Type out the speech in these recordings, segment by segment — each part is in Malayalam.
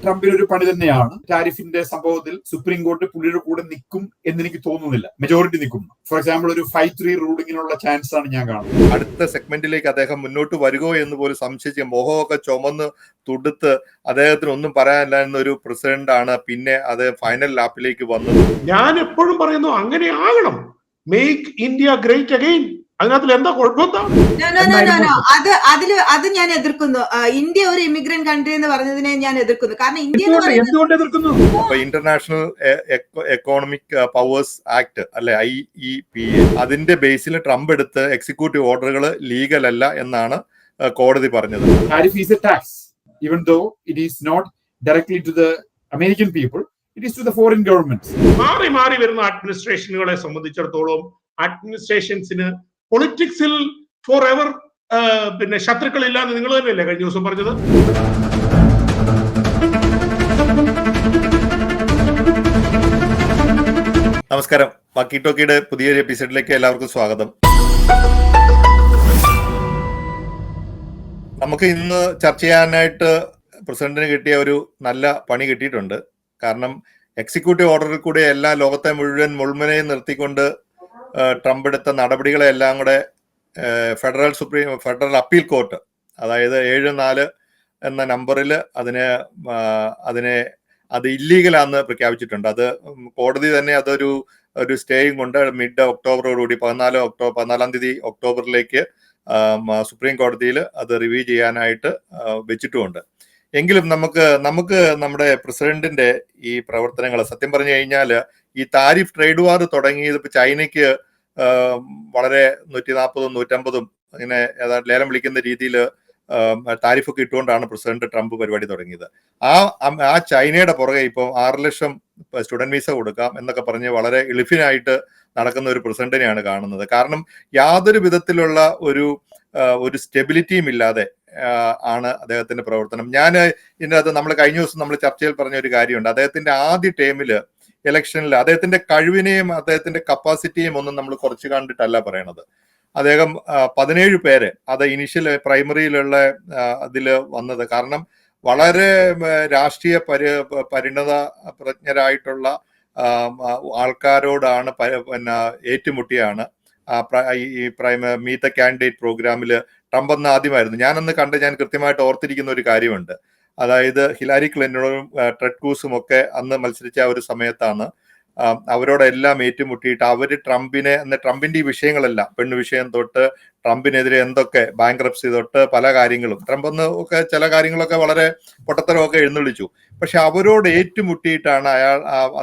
ട്രംപിന് ഒരു പണി തന്നെയാണ്. ടാരിഫിന്റെ സംഭവത്തിൽ സുപ്രീം കോടതി പുള്ളിയുടെ കൂടെ നിൽക്കും എന്ന് എനിക്ക് തോന്നുന്നില്ല. മെജോറിറ്റി നിൽക്കും. ഫോർ എക്സാമ്പിൾ ഒരു 5-3 റൂളിങ്ങിനുള്ള ചാൻസ് ആണ് ഞാൻ കാണുന്നത്. അടുത്ത സെഗ്മെന്റിലേക്ക് അദ്ദേഹം മുന്നോട്ട് വരുമോ എന്ന് പോലും സംശയിച്ച് മുഖമൊക്കെ ചുമന്ന് തുടുത്ത് അദ്ദേഹത്തിന് ഒന്നും പറയാനില്ല എന്നൊരു പ്രസിഡന്റ് ആണ് പിന്നെ അത് ഫൈനൽ ലാപ്പിലേക്ക് വന്നത്. ഞാൻ എപ്പോഴും പറയുന്നു അങ്ങനെ ആകണം. Make India great again. അതിനകത്തിൽ എന്താ കുഴപ്പം? അത് ഞാൻ എതിർക്കുന്നു. ഇന്ത്യ ഒരു ഇമിഗ്രന്റ് കൺട്രി എന്ന് പറഞ്ഞതിനെ ഞാൻ എതിർക്കുന്നു. കാരണം ഇന്ത്യ എന്തുകൊണ്ട് എതിർക്കുന്നു? ഇന്റർനാഷണൽ എക്കോണമിക് പവേഴ്സ് ആക്ട് അല്ലെ, IEPA, അതിന്റെ ബേസിൽ ട്രംപ് എടുത്ത് എക്സിക്യൂട്ടീവ് ഓർഡറുകൾ ലീഗൽ അല്ല എന്നാണ് കോടതി പറഞ്ഞത്. Tariff is a tax, even though it is not directly to the American people, it is to the foreign governments. മാറി വരുന്ന അഡ്മിനിസ്ട്രേഷനുകളെ സംബന്ധിച്ചിടത്തോളം അഡ്മിനിസ്ട്രേഷൻസിന് പൊളിറ്റിക്സിൽ ഫോർ എവർ പിന്നെ ശത്രുക്കളില്ല എന്ന് നിങ്ങൾ തന്നെയല്ലേ കഴിഞ്ഞ ദിവസം പറഞ്ഞത്? നമസ്കാരം, വാക്കി ടോക്കിയുടെ പുതിയൊരു എപ്പിസോഡിലേക്ക് എല്ലാവർക്കും സ്വാഗതം. നമുക്ക് ഇന്ന് ചർച്ച ചെയ്യാനായിട്ട് പ്രസിഡന്റിന് കിട്ടിയ ഒരു നല്ല പണി കിട്ടിയിട്ടുണ്ട്. കാരണം എക്സിക്യൂട്ടീവ് ഓർഡറിൽ കൂടി എല്ലാ ലോകത്തെ മുഴുവൻ മുൾമുനയും നിർത്തിക്കൊണ്ട് ട്രംപ് എടുത്ത നടപടികളെല്ലാം കൂടെ ഫെഡറൽ അപ്പീൽ കോർട്ട്, അതായത് 7-4 എന്ന നമ്പറിൽ അത് ഇല്ലീഗലാന്ന് പ്രഖ്യാപിച്ചിട്ടുണ്ട്. അത് കോടതി തന്നെ അതൊരു സ്റ്റേയും കൊണ്ട് മിഡ് ഒക്ടോബറോടുകൂടി 14-ാം തീയതി ഒക്ടോബറിലേക്ക് സുപ്രീം കോടതിയിൽ അത് റിവ്യൂ ചെയ്യാനായിട്ട് വെച്ചിട്ടുമുണ്ട്. എങ്കിലും നമുക്ക് നമ്മുടെ പ്രസിഡന്റിന്റെ ഈ പ്രവർത്തനങ്ങൾ സത്യം പറഞ്ഞു കഴിഞ്ഞാൽ ഈ താരിഫ് ട്രേഡ് വാർ തുടങ്ങിയത് ഇപ്പൊ ചൈനയ്ക്ക് വളരെ 140-150 അങ്ങനെ ലേലം വിളിക്കുന്ന രീതിയിൽ താരിഫൊക്കെ ഇട്ടുകൊണ്ടാണ് പ്രസിഡന്റ് ട്രംപ് പരിപാടി തുടങ്ങിയത്. ആ ചൈനയുടെ പുറകെ ഇപ്പോൾ 6 ലക്ഷം സ്റ്റുഡന്റ് വിസ കൊടുക്കാം എന്നൊക്കെ പറഞ്ഞ് വളരെ എളുപ്പിനായിട്ട് നടക്കുന്ന ഒരു പ്രസിഡന്റിനെയാണ് കാണുന്നത്. കാരണം യാതൊരു വിധത്തിലുള്ള ഒരു സ്റ്റെബിലിറ്റിയും ഇല്ലാതെ ആണ് അദ്ദേഹത്തിന്റെ പ്രവർത്തനം. ഞാൻ ഇതിനകത്ത് നമ്മൾ കഴിഞ്ഞ ദിവസം നമ്മൾ ചർച്ചയിൽ പറഞ്ഞ ഒരു കാര്യമുണ്ട്. അദ്ദേഹത്തിന്റെ ആദ്യ ടേമില് ഇലക്ഷനിൽ അദ്ദേഹത്തിന്റെ കഴിവിനെയും അദ്ദേഹത്തിന്റെ കപ്പാസിറ്റിയും ഒന്നും നമ്മൾ കുറച്ച് കണ്ടിട്ടല്ല പറയണത്. അദ്ദേഹം 17 പേര് അത് ഇനിഷ്യൽ പ്രൈമറിയിലുള്ള അതിൽ വന്നത്. കാരണം വളരെ രാഷ്ട്രീയ പരിണത പ്രജ്ഞരായിട്ടുള്ള ആൾക്കാരോടാണ് ഏറ്റുമുട്ടിയാണ് ഈ മീറ്റ് ദ കാൻഡിഡേറ്റ് പ്രോഗ്രാമിൽ ട്രംപ് അന്ന് ആദ്യമായിരുന്നു. ഞാൻ കൃത്യമായിട്ട് ഓർത്തിരിക്കുന്ന ഒരു കാര്യമുണ്ട്. അതായത് ഹിലാരി ക്ലിന്റണും ടെഡ് ക്രൂസും ഒക്കെ അന്ന് മത്സരിച്ച ഒരു സമയത്താണ് അവരോടെല്ലാം ഏറ്റുമുട്ടിയിട്ട് അവര് ട്രംപിന്റെ ഈ വിഷയങ്ങളെല്ലാം, പെണ്ണു വിഷയം തൊട്ട് ട്രംപിനെതിരെ എന്തൊക്കെ ബാങ്ക്രപ്സി തൊട്ട് പല കാര്യങ്ങളും ട്രംപ് ഒന്ന് ഒക്കെ ചില കാര്യങ്ങളൊക്കെ വളരെ പൊട്ടത്തരമൊക്കെ എഴുന്നള്ളിച്ചു. പക്ഷെ അവരോട് ഏറ്റുമുട്ടിയിട്ടാണ്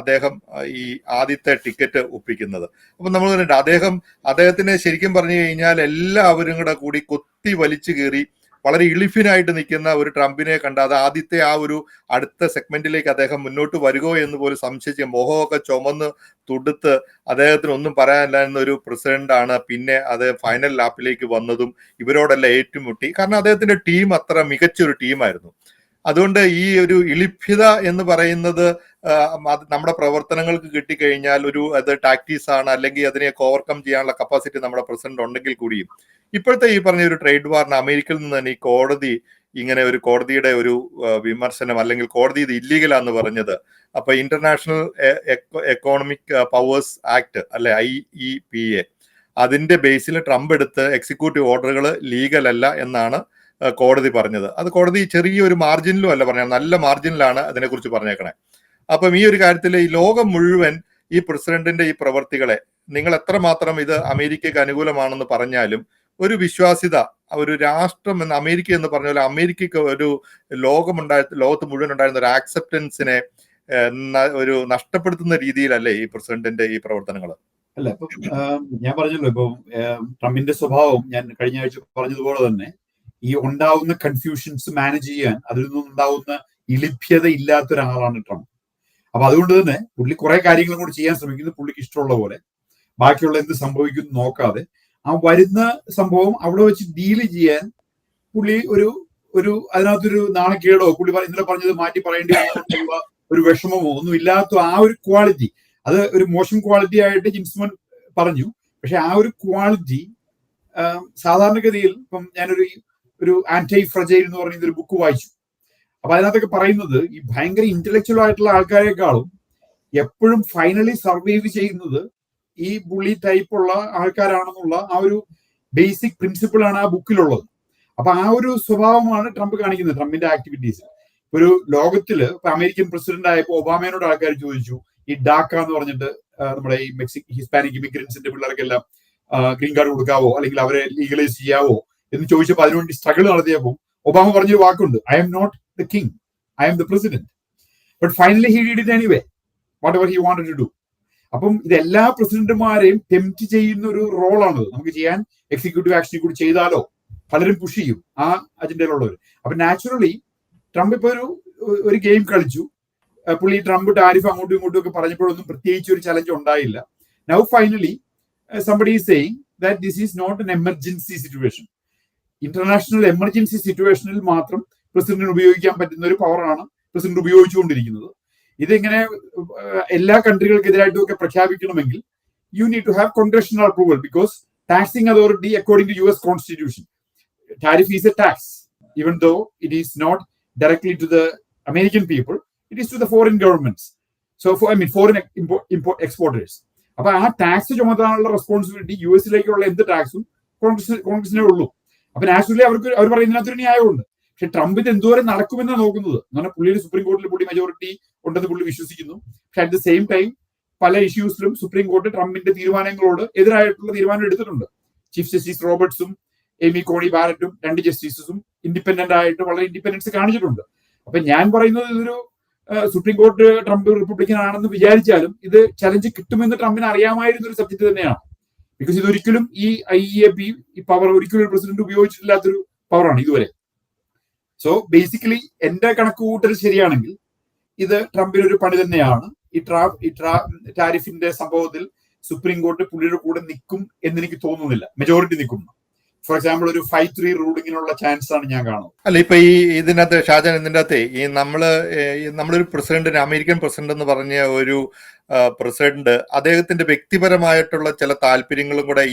അദ്ദേഹം ഈ ആദ്യത്തെ ടിക്കറ്റ് ഒപ്പിക്കുന്നത്. അപ്പൊ നമ്മൾ കണ്ടിട്ട് അദ്ദേഹത്തിന് ശരിക്കും പറഞ്ഞു കഴിഞ്ഞാൽ എല്ലാവരും കൂടി കൊത്തി വലിച്ചു കയറി വളരെ ഇളിഫിനായിട്ട് നിൽക്കുന്ന ഒരു ട്രംപിനെ കണ്ട് അത് ആദ്യത്തെ ഒരു അടുത്ത സെഗ്മെന്റിലേക്ക് അദ്ദേഹം മുന്നോട്ട് വരുമോ എന്ന് പോലും സംശയിച്ച് മുഖമൊക്കെ ചുമന്ന് തുടുത്ത് അദ്ദേഹത്തിന് ഒന്നും പറയാനില്ല എന്നൊരു പ്രസിഡന്റ് ആണ് പിന്നെ അത് ഫൈനൽ ലാപ്പിലേക്ക് വന്നതും ഇവരോടെല്ലാം ഏറ്റുമുട്ടി. കാരണം അദ്ദേഹത്തിന്റെ ടീം അത്ര മികച്ചൊരു ടീമായിരുന്നു. അതുകൊണ്ട് ഈ ഒരു ഇളിഭ്യത എന്ന് പറയുന്നത് നമ്മുടെ പ്രവർത്തനങ്ങൾക്ക് കിട്ടിക്കഴിഞ്ഞാൽ അത് ടാക്ടീസ് ആണ്, അല്ലെങ്കിൽ അതിനെയൊക്കെ ഓവർകം ചെയ്യാനുള്ള കപ്പാസിറ്റി നമ്മുടെ പ്രസിഡന്റ് ഉണ്ടെങ്കിൽ കൂടിയും ഇപ്പോഴത്തെ ഈ പറഞ്ഞ ഒരു ട്രേഡ് വാറിന് അമേരിക്കയിൽ നിന്ന് തന്നെ ഈ കോടതിയുടെ ഒരു വിമർശനം, അല്ലെങ്കിൽ കോടതി ഇത് ഇല്ലീഗലാന്ന് പറഞ്ഞത്. അപ്പൊ ഇന്റർനാഷണൽ എക്കോണമിക് പവേഴ്സ് ആക്ട് അല്ലെ, IEPA, അതിന്റെ ബേസിൽ ട്രംപ് എടുത്ത് എക്സിക്യൂട്ടീവ് ഓർഡറുകൾ ലീഗൽ അല്ല എന്നാണ് കോടതി പറഞ്ഞത്. അത് കോടതി ചെറിയൊരു മാർജിനിലും അല്ല പറഞ്ഞത്, നല്ല മാർജിനിലാണ് അതിനെക്കുറിച്ച് പറഞ്ഞേക്കണേ. അപ്പം ഈ ഒരു കാര്യത്തിൽ ഈ ലോകം മുഴുവൻ ഈ പ്രസിഡന്റിന്റെ ഈ പ്രവർത്തികളെ നിങ്ങൾ എത്രമാത്രം ഇത് അമേരിക്കയ്ക്ക് അനുകൂലമാണെന്ന് പറഞ്ഞാലും ഒരു വിശ്വാസ്യത, ഒരു രാഷ്ട്രം എന്ന് അമേരിക്ക എന്ന് പറഞ്ഞ പോലെ അമേരിക്കയ്ക്ക് ഒരു ലോകത്ത് മുഴുവൻ ഉണ്ടായിരുന്ന ഒരു ആക്സെപ്റ്റൻസിനെ ഒരു നഷ്ടപ്പെടുത്തുന്ന രീതിയിലല്ലേ ഈ പ്രസിഡന്റിന്റെ ഈ പ്രവർത്തനങ്ങൾ? അല്ല, ഇപ്പം ഞാൻ പറഞ്ഞല്ലോ, ഇപ്പൊ ട്രംപിന്റെ സ്വഭാവം ഞാൻ കഴിഞ്ഞ ആഴ്ച പറഞ്ഞതുപോലെ തന്നെ ഈ ഉണ്ടാവുന്ന കൺഫ്യൂഷൻസ് മാനേജ് ചെയ്യാൻ അതിൽ നിന്നുണ്ടാവുന്ന ഇളിഭ്യത ഇല്ലാത്ത ഒരാളാണ് ട്രംപ്. അപ്പൊ അതുകൊണ്ട് തന്നെ പുള്ളി കുറെ കാര്യങ്ങളും കൂടി ചെയ്യാൻ ശ്രമിക്കുന്നു, പുള്ളിക്ക് ഇഷ്ടമുള്ള പോലെ. ബാക്കിയുള്ള എന്ത് സംഭവിക്കുന്നു നോക്കാതെ ആ വരുന്ന സംഭവം അവിടെ വെച്ച് ഡീല് ചെയ്യാൻ പുള്ളി അതിനകത്തൊരു നാണക്കേടോ, പുള്ളി ഇന്നലെ പറഞ്ഞത് മാറ്റി പറയേണ്ടി വന്നിട്ടുള്ള ഒരു വിഷമമോ ഒന്നും ഇല്ലാത്ത ആ ഒരു ക്വാളിറ്റി, അത് ഒരു മോശം ക്വാളിറ്റി ആയിട്ട് ജിൻസ്മൻ പറഞ്ഞു. പക്ഷെ ആ ഒരു ക്വാളിറ്റി സാധാരണഗതിയിൽ ഇപ്പം ഞാനൊരു ആന്റി ഫ്രജൈൽ എന്ന് പറയുന്ന ഒരു ബുക്ക് വായിച്ചു. അപ്പൊ അതിനകത്തൊക്കെ പറയുന്നത് ഈ ഭയങ്കര ഇന്റലക്ച്വൽ ആയിട്ടുള്ള ആൾക്കാരെക്കാളും എപ്പോഴും ഫൈനലി സർവൈവ് ചെയ്യുന്നത് ഈ ബുള്ളി ടൈപ്പ് ഉള്ള ആൾക്കാരാണെന്നുള്ള ആ ഒരു ബേസിക് പ്രിൻസിപ്പിൾ ആണ് ആ ബുക്കിലുള്ളത്. അപ്പൊ ആ ഒരു സ്വഭാവമാണ് ട്രംപ് കാണിക്കുന്നത് ട്രംപിന്റെ ആക്ടിവിറ്റീസ്. ഒരു ലോകത്തില് ഇപ്പൊ അമേരിക്കൻ പ്രസിഡന്റ് ആയപ്പോൾ ഒബാമയോട് ആൾക്കാർ ചോദിച്ചു ഈ ഡാക്ക എന്ന് പറഞ്ഞിട്ട് നമ്മുടെ ഈ ഹിസ്പാനിക് ഇമിഗ്രൻസിന്റെ പിള്ളേർക്കെല്ലാം ഗ്രീൻ കാർഡ് കൊടുക്കാവോ അല്ലെങ്കിൽ അവരെ ലീഗലൈസ് ചെയ്യാവോ എന്ന് ചോദിച്ചപ്പോൾ അതിനുവേണ്ടി സ്ട്രഗിൾ നടത്തിയപ്പോൾ ഒബാമ പറഞ്ഞൊരു വാക്കുണ്ട്, I am not the king, I am the president. But finally he did it anyway whatever he wanted to do. അപ്പം ഇത് എല്ലാ പ്രസിഡന്റുമാരെയും ടെംപ്റ്റ് ചെയ്യുന്ന ഒരു റോളാണത്. നമുക്ക് ചെയ്യാൻ എക്സിക്യൂട്ടീവ് ആക്ഷനിൽ കൂടി ചെയ്താലോ പലരും പുഷ് ചെയ്യും ആ അജണ്ടയിലുള്ളവർ. അപ്പൊ നാച്ചുറലി ട്രംപ് ഇപ്പൊ ഒരു ഗെയിം കളിച്ചു. പുള്ളി ട്രംപ് ടാരിഫ് അങ്ങോട്ടും ഇങ്ങോട്ടും ഒക്കെ പറഞ്ഞപ്പോഴൊന്നും പ്രത്യേകിച്ച് ഒരു ചലഞ്ച് ഉണ്ടായില്ല. Now finally somebody is saying that this is not an emergency situation. International emergency സിറ്റുവേഷനിൽ മാത്രം പ്രസിഡന്റിന് ഉപയോഗിക്കാൻ പറ്റുന്ന ഒരു പവറാണ് പ്രസിഡന്റ് ഉപയോഗിച്ചുകൊണ്ടിരിക്കുന്നത്. ഇതിങ്ങനെ എല്ലാ കൺട്രികൾക്കെതിരായിട്ടും ഒക്കെ പ്രഖ്യാപിക്കണമെങ്കിൽ you need to have congressional approval because taxing authority according to US constitution tariff is a tax even though it is not directly to the American people, it is to the foreign governments. So foreign import exporters. അപ്പൊ ആ ടാക്സ് ചുമത്താനുള്ള റെസ്പോൺസിബിലിറ്റി US-ലേക്കുള്ള എന്ത് ടാക്സും കോൺഗ്രസിനേ ഉള്ളൂ. അപ്പൊ നാച്ചുറലി അവർ പറയുന്നതിനകത്തൊരു ന്യായമുണ്ട്. പക്ഷെ ട്രംപിന് എന്തോരം നടക്കുമെന്നാണ് നോക്കുന്നത്. എന്ന് പറഞ്ഞാൽ പുള്ളിയുടെ സുപ്രീം കോടതിയിൽ പുള്ളി മെജോറിറ്റി ഉണ്ടെന്ന് പുള്ളി വിശ്വസിക്കുന്നു. പക്ഷെ അറ്റ് ദ സെയിം ടൈം പല ഇഷ്യൂസിലും സുപ്രീം കോടതി ട്രംപിന്റെ തീരുമാനങ്ങളോട് എതിരായിട്ടുള്ള തീരുമാനം എടുത്തിട്ടുണ്ട്. ചീഫ് ജസ്റ്റിസ് റോബർട്ട്സും എമി കോണി ബാരറ്റും 2 ജസ്റ്റിസസും ഇൻഡിപെൻഡന്റ് ആയിട്ട് വളരെ ഇൻഡിപെൻഡൻസ് കാണിച്ചിട്ടുണ്ട്. അപ്പൊ ഞാൻ പറയുന്നത് ഇതൊരു സുപ്രീം കോടതി ട്രംപ് റിപ്പബ്ലിക്കൻ ആണെന്ന് വിചാരിച്ചാലും ഇത് ചലഞ്ച് കിട്ടുമെന്ന് ട്രംപിന് അറിയാമായിരുന്ന ഒരു സബ്ജക്ട് തന്നെയാണ്. ബിക്കോസ് ഇതൊരിക്കലും ഈ IEAP ഈ പവർ ഒരിക്കലും ഒരു പ്രസിഡന്റ് ഉപയോഗിച്ചിട്ടില്ലാത്തൊരു പവറാണ് ഇതുവരെ. സോ ബേസിക്കലി എന്റെ കണക്കുകൂട്ടൽ ശരിയാണെങ്കിൽ ഇത് ട്രംപിന് ഒരു പണി തന്നെയാണ്. ഈ ടാരിഫിന്റെ സംഭവത്തിൽ സുപ്രീം കോടതി പുള്ളിയുടെ കൂടെ നിൽക്കും എന്ന് എനിക്ക് തോന്നുന്നില്ല. മെജോറിറ്റി നിൽക്കുന്നു. ഫോർ എക്സാമ്പിൾ ഒരു 5-3 റൂളിങ്ങിനുള്ള ചാൻസ് ആണ് ഞാൻ കാണുന്നത്. അല്ല, ഇപ്പൊ ഈ ഇതിനകത്ത് ഷാജാൻ, ഇതിൻ്റെ അകത്ത് ഈ നമ്മളൊരു പ്രസിഡന്റിന്, അമേരിക്കൻ പ്രസിഡന്റ് എന്ന് പറഞ്ഞ ഒരു പ്രസിഡന്റ് അദ്ദേഹത്തിന്റെ വ്യക്തിപരമായിട്ടുള്ള ചില താല്പര്യങ്ങളും കൂടെ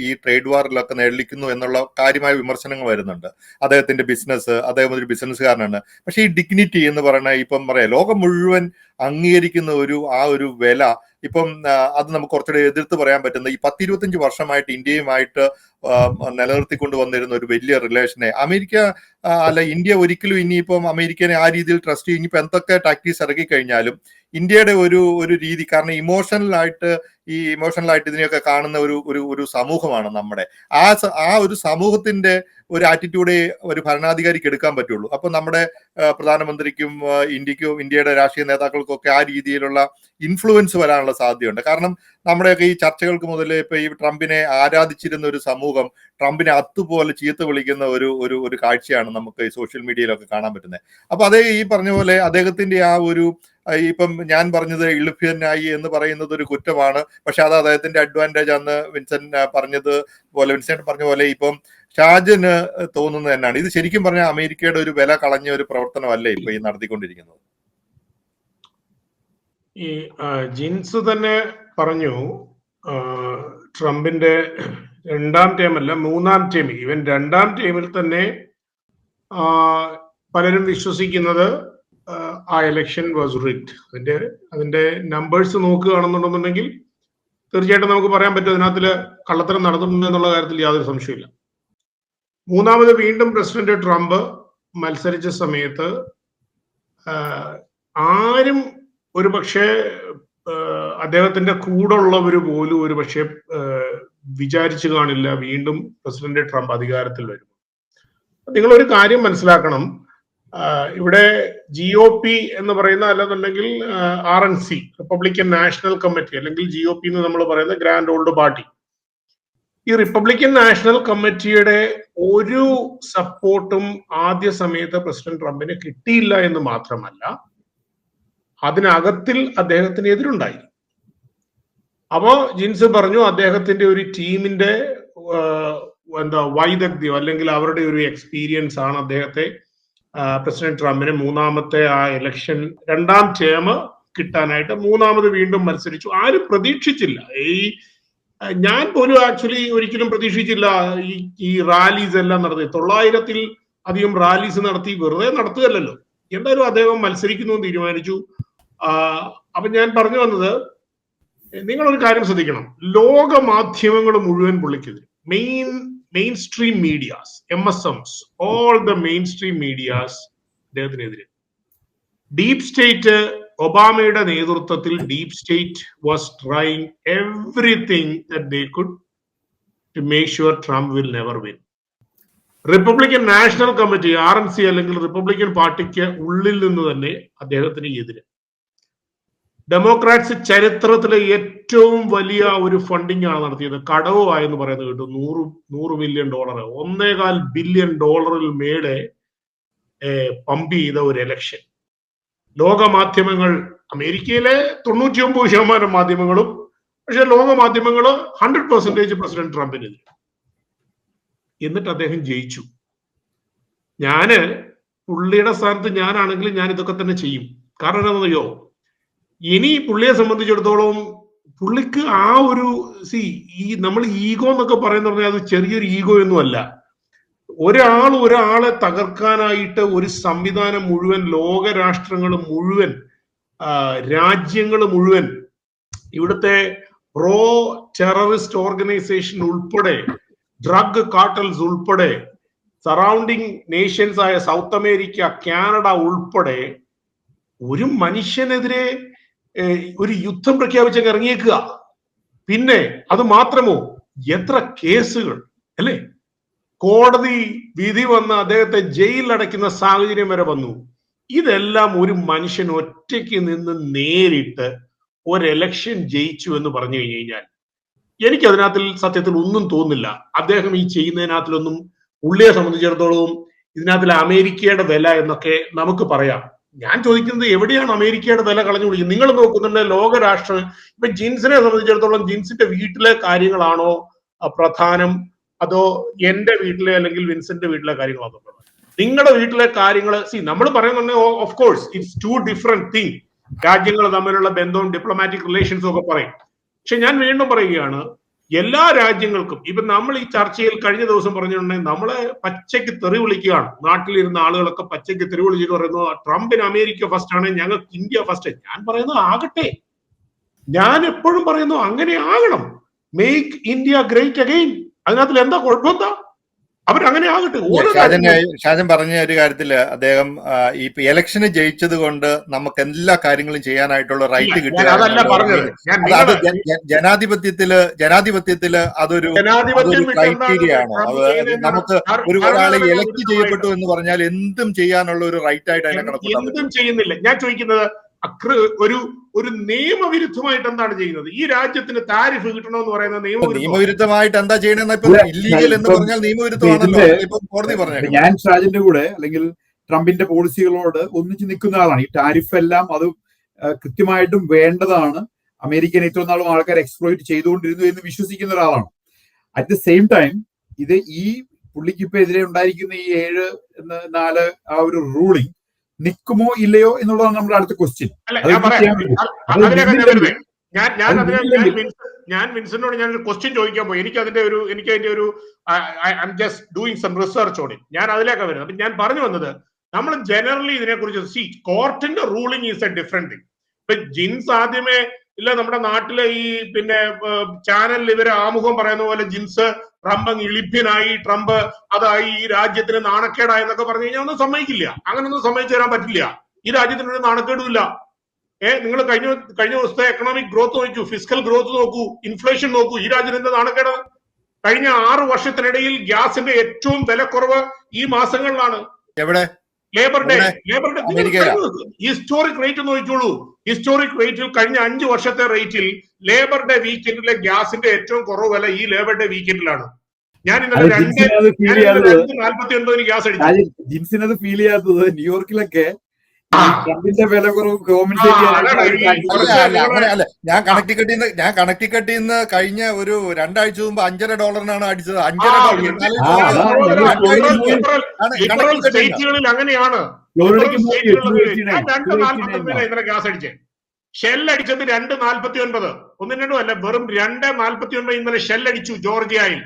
ഈ ട്രേഡ് വാറിലൊക്കെ നേടിക്കുന്നു എന്നുള്ള കാര്യമായ വിമർശനങ്ങൾ വരുന്നുണ്ട്. അദ്ദേഹത്തിന്റെ ബിസിനസ്, അദ്ദേഹം ഒരു ബിസിനസ്സുകാരനാണ്. പക്ഷെ ഈ ഡിഗ്നിറ്റി എന്ന് പറയുന്ന ഇപ്പം പറയാം ലോകം മുഴുവൻ അംഗീകരിക്കുന്ന ആ ഒരു വില ഇപ്പം അത് നമുക്ക് കുറച്ചുകൂടെ എതിർത്ത് പറയാൻ പറ്റുന്ന ഈ 10-25 വർഷമായിട്ട് ഇന്ത്യയുമായിട്ട് നിലനിർത്തിക്കൊണ്ട് വന്നിരുന്ന ഒരു വലിയ റിലേഷനെ ഇന്ത്യ ഒരിക്കലും ഇനിയിപ്പം അമേരിക്കനെ ആ രീതിയിൽ ട്രസ്റ്റ് ചെയ്യും. ഇനിയിപ്പോൾ എന്തൊക്കെ ടാക്ടീസ് ഇറക്കി കഴിഞ്ഞാലും ഇന്ത്യയുടെ ഒരു രീതി, കാരണം ഇമോഷണലായിട്ട് ഇതിനെയൊക്കെ കാണുന്ന ഒരു സമൂഹമാണ് നമ്മുടെ. ആ ഒരു സമൂഹത്തിന്റെ ഒരു ആറ്റിറ്റ്യൂഡേ ഒരു ഭരണാധികാരിക്ക് എടുക്കാൻ പറ്റുള്ളൂ. അപ്പൊ നമ്മുടെ പ്രധാനമന്ത്രിക്കും ഇന്ത്യയുടെ രാഷ്ട്രീയ നേതാക്കൾക്കൊക്കെ ആ രീതിയിലുള്ള ഇൻഫ്ലുവൻസ് വരാനുള്ള സാധ്യതയുണ്ട്. കാരണം നമ്മുടെയൊക്കെ ഈ ചർച്ചകൾക്ക് മുതലേ ഇപ്പൊ ഈ ട്രംപിനെ ആരാധിച്ചിരുന്ന ഒരു സമൂഹം ട്രംപിനെ അതുപോലെ ചീത്ത വിളിക്കുന്ന ഒരു കാഴ്ചയാണ് നമുക്ക് ഈ സോഷ്യൽ മീഡിയയിലൊക്കെ കാണാൻ പറ്റുന്നത്. അപ്പൊ അതേ ഈ പറഞ്ഞ പോലെ അദ്ദേഹത്തിന്റെ ആ ഒരു ഇപ്പം ഞാൻ പറഞ്ഞത് ഇളിഭ്യനായി എന്ന് പറയുന്നത് ഒരു കുറ്റമാണ്. പക്ഷെ അത് അദ്ദേഹത്തിന്റെ അഡ്വാൻറ്റേജ് ആണെന്ന് വിൻസെന്റ് പറഞ്ഞ പോലെ ഇപ്പം ഷാജന് തോന്നുന്നത് തന്നെയാണ്. ഇത് ശരിക്കും പറഞ്ഞാൽ അമേരിക്കയുടെ ഒരു വില കളഞ്ഞ ഒരു പ്രവർത്തനമല്ലേ ഇപ്പൊ ഈ നടത്തിക്കൊണ്ടിരിക്കുന്നത്. ഈ ജിൻസ് തന്നെ പറഞ്ഞു ട്രംപിന്റെ 2ാം ടേം അല്ല 3ാം ടേം, ഈവൻ 2ാം ടേമിൽ തന്നെ പലരും വിശ്വസിക്കുന്നത് ആ ഇലക്ഷൻ വാസ് റിഗ്ഡ്. അതിന്റെ നമ്പേഴ്സ് നോക്കുകയാണെന്നുണ്ടെന്നുണ്ടെങ്കിൽ തീർച്ചയായിട്ടും നമുക്ക് പറയാൻ പറ്റും അതിനകത്തില് കള്ളത്തരം നടന്നിട്ടുണ്ട് എന്നുള്ള കാര്യത്തിൽ യാതൊരു സംശയമില്ല. 3ാമത് വീണ്ടും പ്രസിഡന്റ് ട്രംപ് മത്സരിച്ച സമയത്ത് ആരും ഒരു പക്ഷേ അദ്ദേഹത്തിന്റെ കൂടുള്ളവർ പോലും ഒരു പക്ഷേ വിചാരിച്ചു കാണില്ല വീണ്ടും പ്രസിഡന്റ് ട്രംപ് അധികാരത്തിൽ വരും. നിങ്ങളൊരു കാര്യം മനസ്സിലാക്കണം, ഇവിടെ GOP എന്ന് പറയുന്ന, അല്ലെന്നുണ്ടെങ്കിൽ RNC, റിപ്പബ്ലിക്കൻ നാഷണൽ കമ്മിറ്റി, അല്ലെങ്കിൽ GOP എന്ന് നമ്മൾ പറയുന്ന ഗ്രാൻഡ് ഓൾഡ് പാർട്ടി, ഈ റിപ്പബ്ലിക്കൻ നാഷണൽ കമ്മിറ്റിയുടെ ഒരു സപ്പോർട്ടും ആദ്യ സമയത്ത് പ്രസിഡന്റ് ട്രംപിന് കിട്ടിയില്ല എന്ന് മാത്രമല്ല, അതിനകത്തിൽ അദ്ദേഹത്തിന് എതിരുണ്ടായി. അപ്പോ ജിൻസ് പറഞ്ഞു അദ്ദേഹത്തിന്റെ ഒരു ടീമിന്റെ വൈദഗ്ധ്യം അല്ലെങ്കിൽ അവരുടെ ഒരു എക്സ്പീരിയൻസ് ആണ് അദ്ദേഹത്തെ പ്രസിഡന്റ് ട്രംപിന് 3ാമത്തെ ആ ഇലക്ഷൻ 2ാം ടേം കിട്ടാനായിട്ട് 3ാമത് വീണ്ടും മത്സരിച്ചു. ആരും പ്രതീക്ഷിച്ചില്ല. ഞാൻ പോലും ആക്ച്വലി ഒരിക്കലും പ്രതീക്ഷിച്ചില്ല ഈ റാലീസ് എല്ലാം നടത്തി. 900-ൽ അധികം റാലീസ് നടത്തി, വെറുതെ നടത്തുകയല്ലോ. എന്തായാലും അദ്ദേഹം മത്സരിക്കുന്നു എന്ന് തീരുമാനിച്ചു. അപ്പൊ ഞാൻ പറഞ്ഞു വന്നത്, നിങ്ങളൊരു കാര്യം ശ്രദ്ധിക്കണം, ലോക മാധ്യമങ്ങൾ മുഴുവൻ പുള്ളിക്കെതിരെ, mainstream medias, MSMs, all the mainstream medias അദ്ദേഹത്തിനെതിരെ. ഡീപ് സ്റ്റേറ്റ്, ഒബാമയുടെ നേതൃത്വത്തിൽ deep state was trying everything that they could to make sure Trump will never win. Republican National Committee, RNC, അല്ലെങ്കിൽ റിപ്പബ്ലിക്കൻ പാർട്ടിക്ക് ഉള്ളിൽ നിന്ന് തന്നെ അദ്ദേഹത്തിന് എതിരെ. ഡെമോക്രാറ്റ്സ് ചരിത്രത്തിലെ ഏറ്റവും വലിയ ഒരു ഫണ്ടിങ് ആണ് നടത്തിയത്. കടവുമായെന്ന് പറയുന്നത് കേട്ടു. $100 മില്യൺ, $1.25 ബില്യൺ മേലെ പമ്പ് ചെയ്ത ഒരു എലക്ഷൻ. ലോക മാധ്യമങ്ങൾ, അമേരിക്കയിലെ 99% മാധ്യമങ്ങളും, പക്ഷെ ലോക മാധ്യമങ്ങൾ 100% പ്രസിഡന്റ് ട്രംപിനെതിരെ. എന്നിട്ട് അദ്ദേഹം ജയിച്ചു. പുള്ളിയുടെ സ്ഥാനത്ത് ഞാനാണെങ്കിൽ ഞാൻ ഇതൊക്കെ തന്നെ ചെയ്യും. കാരണം എന്താണെന്നറിയോ, ഇനി പുള്ളിയെ സംബന്ധിച്ചിടത്തോളം പുള്ളിക്ക് ആ ഒരു നമ്മൾ ഈഗോ എന്നൊക്കെ പറയുന്ന പറഞ്ഞാൽ അത് ചെറിയൊരു ഈഗോ ഒന്നും അല്ല. ഒരാളെ തകർക്കാനായിട്ട് ഒരു സംവിധാനം മുഴുവൻ, ലോകരാഷ്ട്രങ്ങൾ മുഴുവൻ, രാജ്യങ്ങൾ മുഴുവൻ, ഇവിടുത്തെ പ്രോ ടെററിസ്റ്റ് ഓർഗനൈസേഷൻ ഉൾപ്പെടെ, ഡ്രഗ് കാർട്ടൽസ് ഉൾപ്പെടെ, സറൗണ്ടിങ് നേഷൻസ് ആയ സൗത്ത് അമേരിക്ക, കാനഡ ഉൾപ്പെടെ ഒരു മനുഷ്യനെതിരെ ഒരു യുദ്ധം പ്രഖ്യാപിച്ചങ്ങ് ഇറങ്ങിയേക്കുക. പിന്നെ അത് മാത്രമോ, എത്ര കേസുകൾ അല്ലേ, കോടതി വിധി വന്ന് അദ്ദേഹത്തെ ജയിലിൽ അടയ്ക്കുന്ന സാഹചര്യം വരെ വന്നു. ഇതെല്ലാം ഒരു മനുഷ്യൻ ഒറ്റയ്ക്ക് നിന്ന് നേരിട്ട് ഒരു എലക്ഷൻ ജയിച്ചു എന്ന് പറഞ്ഞു കഴിഞ്ഞാൽ എനിക്ക് അതിനകത്തിൽ സത്യത്തിൽ ഒന്നും തോന്നുന്നില്ല. അദ്ദേഹം ഈ ചെയ്യുന്നതിനകത്തിലൊന്നും പുള്ളിയെ സംബന്ധിച്ചിടത്തോളം ഇതിനകത്തിൽ അമേരിക്കയുടെ വില എന്നൊക്കെ നമുക്ക് പറയാം. ഞാൻ ചോദിക്കുന്നത്, എവിടെയാണ് അമേരിക്കയുടെ വില കളഞ്ഞു കുടിക്കുന്നത്? നിങ്ങൾ നോക്കുന്നുണ്ട് ലോകരാഷ്ട്രം. ഇപ്പൊ ജിൻസിനെ സംബന്ധിച്ചിടത്തോളം ജിൻസിന്റെ വീട്ടിലെ കാര്യങ്ങളാണോ പ്രധാനം, അതോ എന്റെ വീട്ടിലെ അല്ലെങ്കിൽ വിൻസെന്റ് വീട്ടിലെ കാര്യങ്ങളാണോ പ്രധാനം? നിങ്ങളുടെ വീട്ടിലെ കാര്യങ്ങൾ നമ്മൾ പറയുന്നുണ്ട്, of course it's two different thing. രാജ്യങ്ങൾ തമ്മിലുള്ള ബന്ധവും ഡിപ്ലോമാറ്റിക് റിലേഷൻസും ഒക്കെ പറയും. പക്ഷെ ഞാൻ വീണ്ടും പറയുകയാണ്, എല്ലാ രാജ്യങ്ങൾക്കും, ഇപ്പൊ നമ്മൾ ഈ ചർച്ചയിൽ കഴിഞ്ഞ ദിവസം പറഞ്ഞിട്ടുണ്ടെങ്കിൽ നമ്മളെ പച്ചയ്ക്ക് തെറി വിളിക്കുകയാണ്. നാട്ടിലിരുന്ന ആളുകളൊക്കെ പച്ചയ്ക്ക് തെറി വിളിച്ചിട്ട് പറയുന്നു, ട്രംപിന് അമേരിക്ക ഫസ്റ്റ് ആണ്, ഞങ്ങൾക്ക് ഇന്ത്യ ഫസ്റ്റ്. ഞാൻ പറയുന്നത് ആകട്ടെ, ഞാൻ എപ്പോഴും പറയുന്നു അങ്ങനെ ആകണം. Make India great again. അതിനകത്തിൽ എന്താ കുഴപ്പമെന്താ? അവരങ്ങനെ ആകട്ടെ. ഷാജൻ പറഞ്ഞ ഒരു കാര്യത്തില് അദ്ദേഹം ഈ ഇലക്ഷന് ജയിച്ചത് കൊണ്ട് നമുക്ക് എല്ലാ കാര്യങ്ങളും ചെയ്യാനായിട്ടുള്ള റൈറ്റ് കിട്ടുക. അത് ജനാധിപത്യത്തില് അതൊരു ക്രൈറ്റീരിയ ആണോ? നമുക്ക് ഒരാളെ ഇലക്ട് ചെയ്യപ്പെട്ടു എന്ന് പറഞ്ഞാൽ എന്തും ചെയ്യാനുള്ള ഒരു റൈറ്റ് ആയിട്ട് അതിനെ കണക്കൂട്ടാൻ എന്തും ചെയ്യുന്നില്ല. ഞാൻ ചോദിക്കുന്നത്, ഒരു നിയമവിരുദ്ധമായിട്ട് എന്താണ് ചെയ്യുന്നത്? ഈ രാജ്യത്തിന് താരിഫ് കിട്ടണമെന്ന് പറയുന്നത് നിയമവിരുദ്ധമായിട്ട് എന്താ ചെയ്യണമെന്ന് ഇല്ലീഗൽ എന്ന് പറഞ്ഞാൽ നിയമവിരുദ്ധമാണല്ലോ ഇപ്പൊ കോടതി പറഞ്ഞു. ഞാൻ ഷാജിന്റെ കൂടെ അല്ലെങ്കിൽ ട്രംപിന്റെ പോളിസികളോട് ഒന്നിച്ച് നിൽക്കുന്ന ആളാണ്. ഈ ടാരിഫ് എല്ലാം അത് കൃത്യമായിട്ടും വേണ്ടതാണ്. അമേരിക്കൻ ഏറ്റവും നാളും ആൾക്കാർ എക്സ്പ്ലോയിറ്റ് ചെയ്തുകൊണ്ടിരുന്നു എന്ന് വിശ്വസിക്കുന്ന ഒരാളാണ്. അറ്റ് ദ സെയിം ടൈം ഇത് ഈ പുള്ളിക്ക് ഇപ്പൊ എതിരെ ഉണ്ടായിരിക്കുന്ന ഈ 7-4 ആ ഒരു റൂളിംഗ് നിൽക്കുമോ ഇല്ലയോ എന്നുള്ളതാണ് നമ്മുടെ അടുത്ത ക്വസ്റ്റ്യൻ. ഞാൻ വിൻസെന്റിനോട് ഞാനൊരു ക്വസ്റ്റ്യൻ ചോദിക്കാൻ പോയി. എനിക്ക് അതിന്റെ ഒരു I am just doing some research on it. ഞാൻ അതിലേക്കാണ് വരുന്നത്. അപ്പൊ ഞാൻ പറഞ്ഞു വന്നത്, നമ്മൾ ജനറലി ഇതിനെക്കുറിച്ച് കോർട്ടിന്റെ ruling is a different thing. ഇപ്പൊ ജിൻസ് ആദ്യമേ ഇല്ല, നമ്മുടെ നാട്ടിലെ ഈ ചാനലിൽ ഇവരെ ആമുഖം പറയുന്ന പോലെ ജിൻസ് ട്രംപ് ഇളിഭ്യനായി, ട്രംപ് അതായി, ഈ രാജ്യത്തിന് നാണക്കേടായി എന്നൊക്കെ പറഞ്ഞു കഴിഞ്ഞാൽ ഒന്നും സമ്മതിക്കില്ല. അങ്ങനൊന്നും സമ്മതിച്ചു തരാൻ പറ്റില്ല. ഈ രാജ്യത്തിന് ഒരു നാണക്കേടുമില്ല. നിങ്ങൾ കഴിഞ്ഞ ദിവസത്തെ എക്കണോമിക് ഗ്രോത്ത് നോക്കൂ, ഫിസിക്കൽ ഗ്രോത്ത് നോക്കൂ, ഇൻഫ്ലേഷൻ നോക്കൂ. ഈ രാജ്യത്തിന്റെ നാണക്കേട്. കഴിഞ്ഞ 6 വർഷത്തിനിടയിൽ ഗ്യാസിന്റെ ഏറ്റവും വിലക്കുറവ് ഈ മാസങ്ങളിലാണ്. എവിടെ? ലേബർ ഡേ ഹിസ്റ്റോറിക് റേറ്റ് നോക്കിക്കോളൂ. ഹിസ്റ്റോറിക് റേറ്റിൽ കഴിഞ്ഞ 5 വർഷത്തെ റേറ്റിൽ ലേബർ ഡേ വീക്കെൻഡിലെ ഗ്യാസിന്റെ ഏറ്റവും കുറവ് വില ഈ ലേബർ ഡേ വീക്കെൻഡിലാണ്. ഞാൻ ഇന്നലെ 2:49 ഗ്യാസ് അടിച്ചു. ജിൻസിനത് ഫീൽ ചെയ്യാത്തത് ന്യൂയോർക്കിലൊക്കെ ട്രംപിന്റെ വില കുറവ് ഞാൻ കണക്ടിക്കട്ടിൽ നിന്ന് കഴിഞ്ഞ ഒരു 2 ആഴ്ച മുമ്പ് $5.50 അടിച്ചത്. സ്റ്റേറ്റുകളിൽ അങ്ങനെയാണ്. ഗ്യാസ് അടിച്ചേ. ഷെൽ അടിച്ചത് 2.49. 1-2 അല്ല, വെറും 2.49 ഇന്നലെ ഷെൽ അടിച്ചു ജോർജിയയിൽ.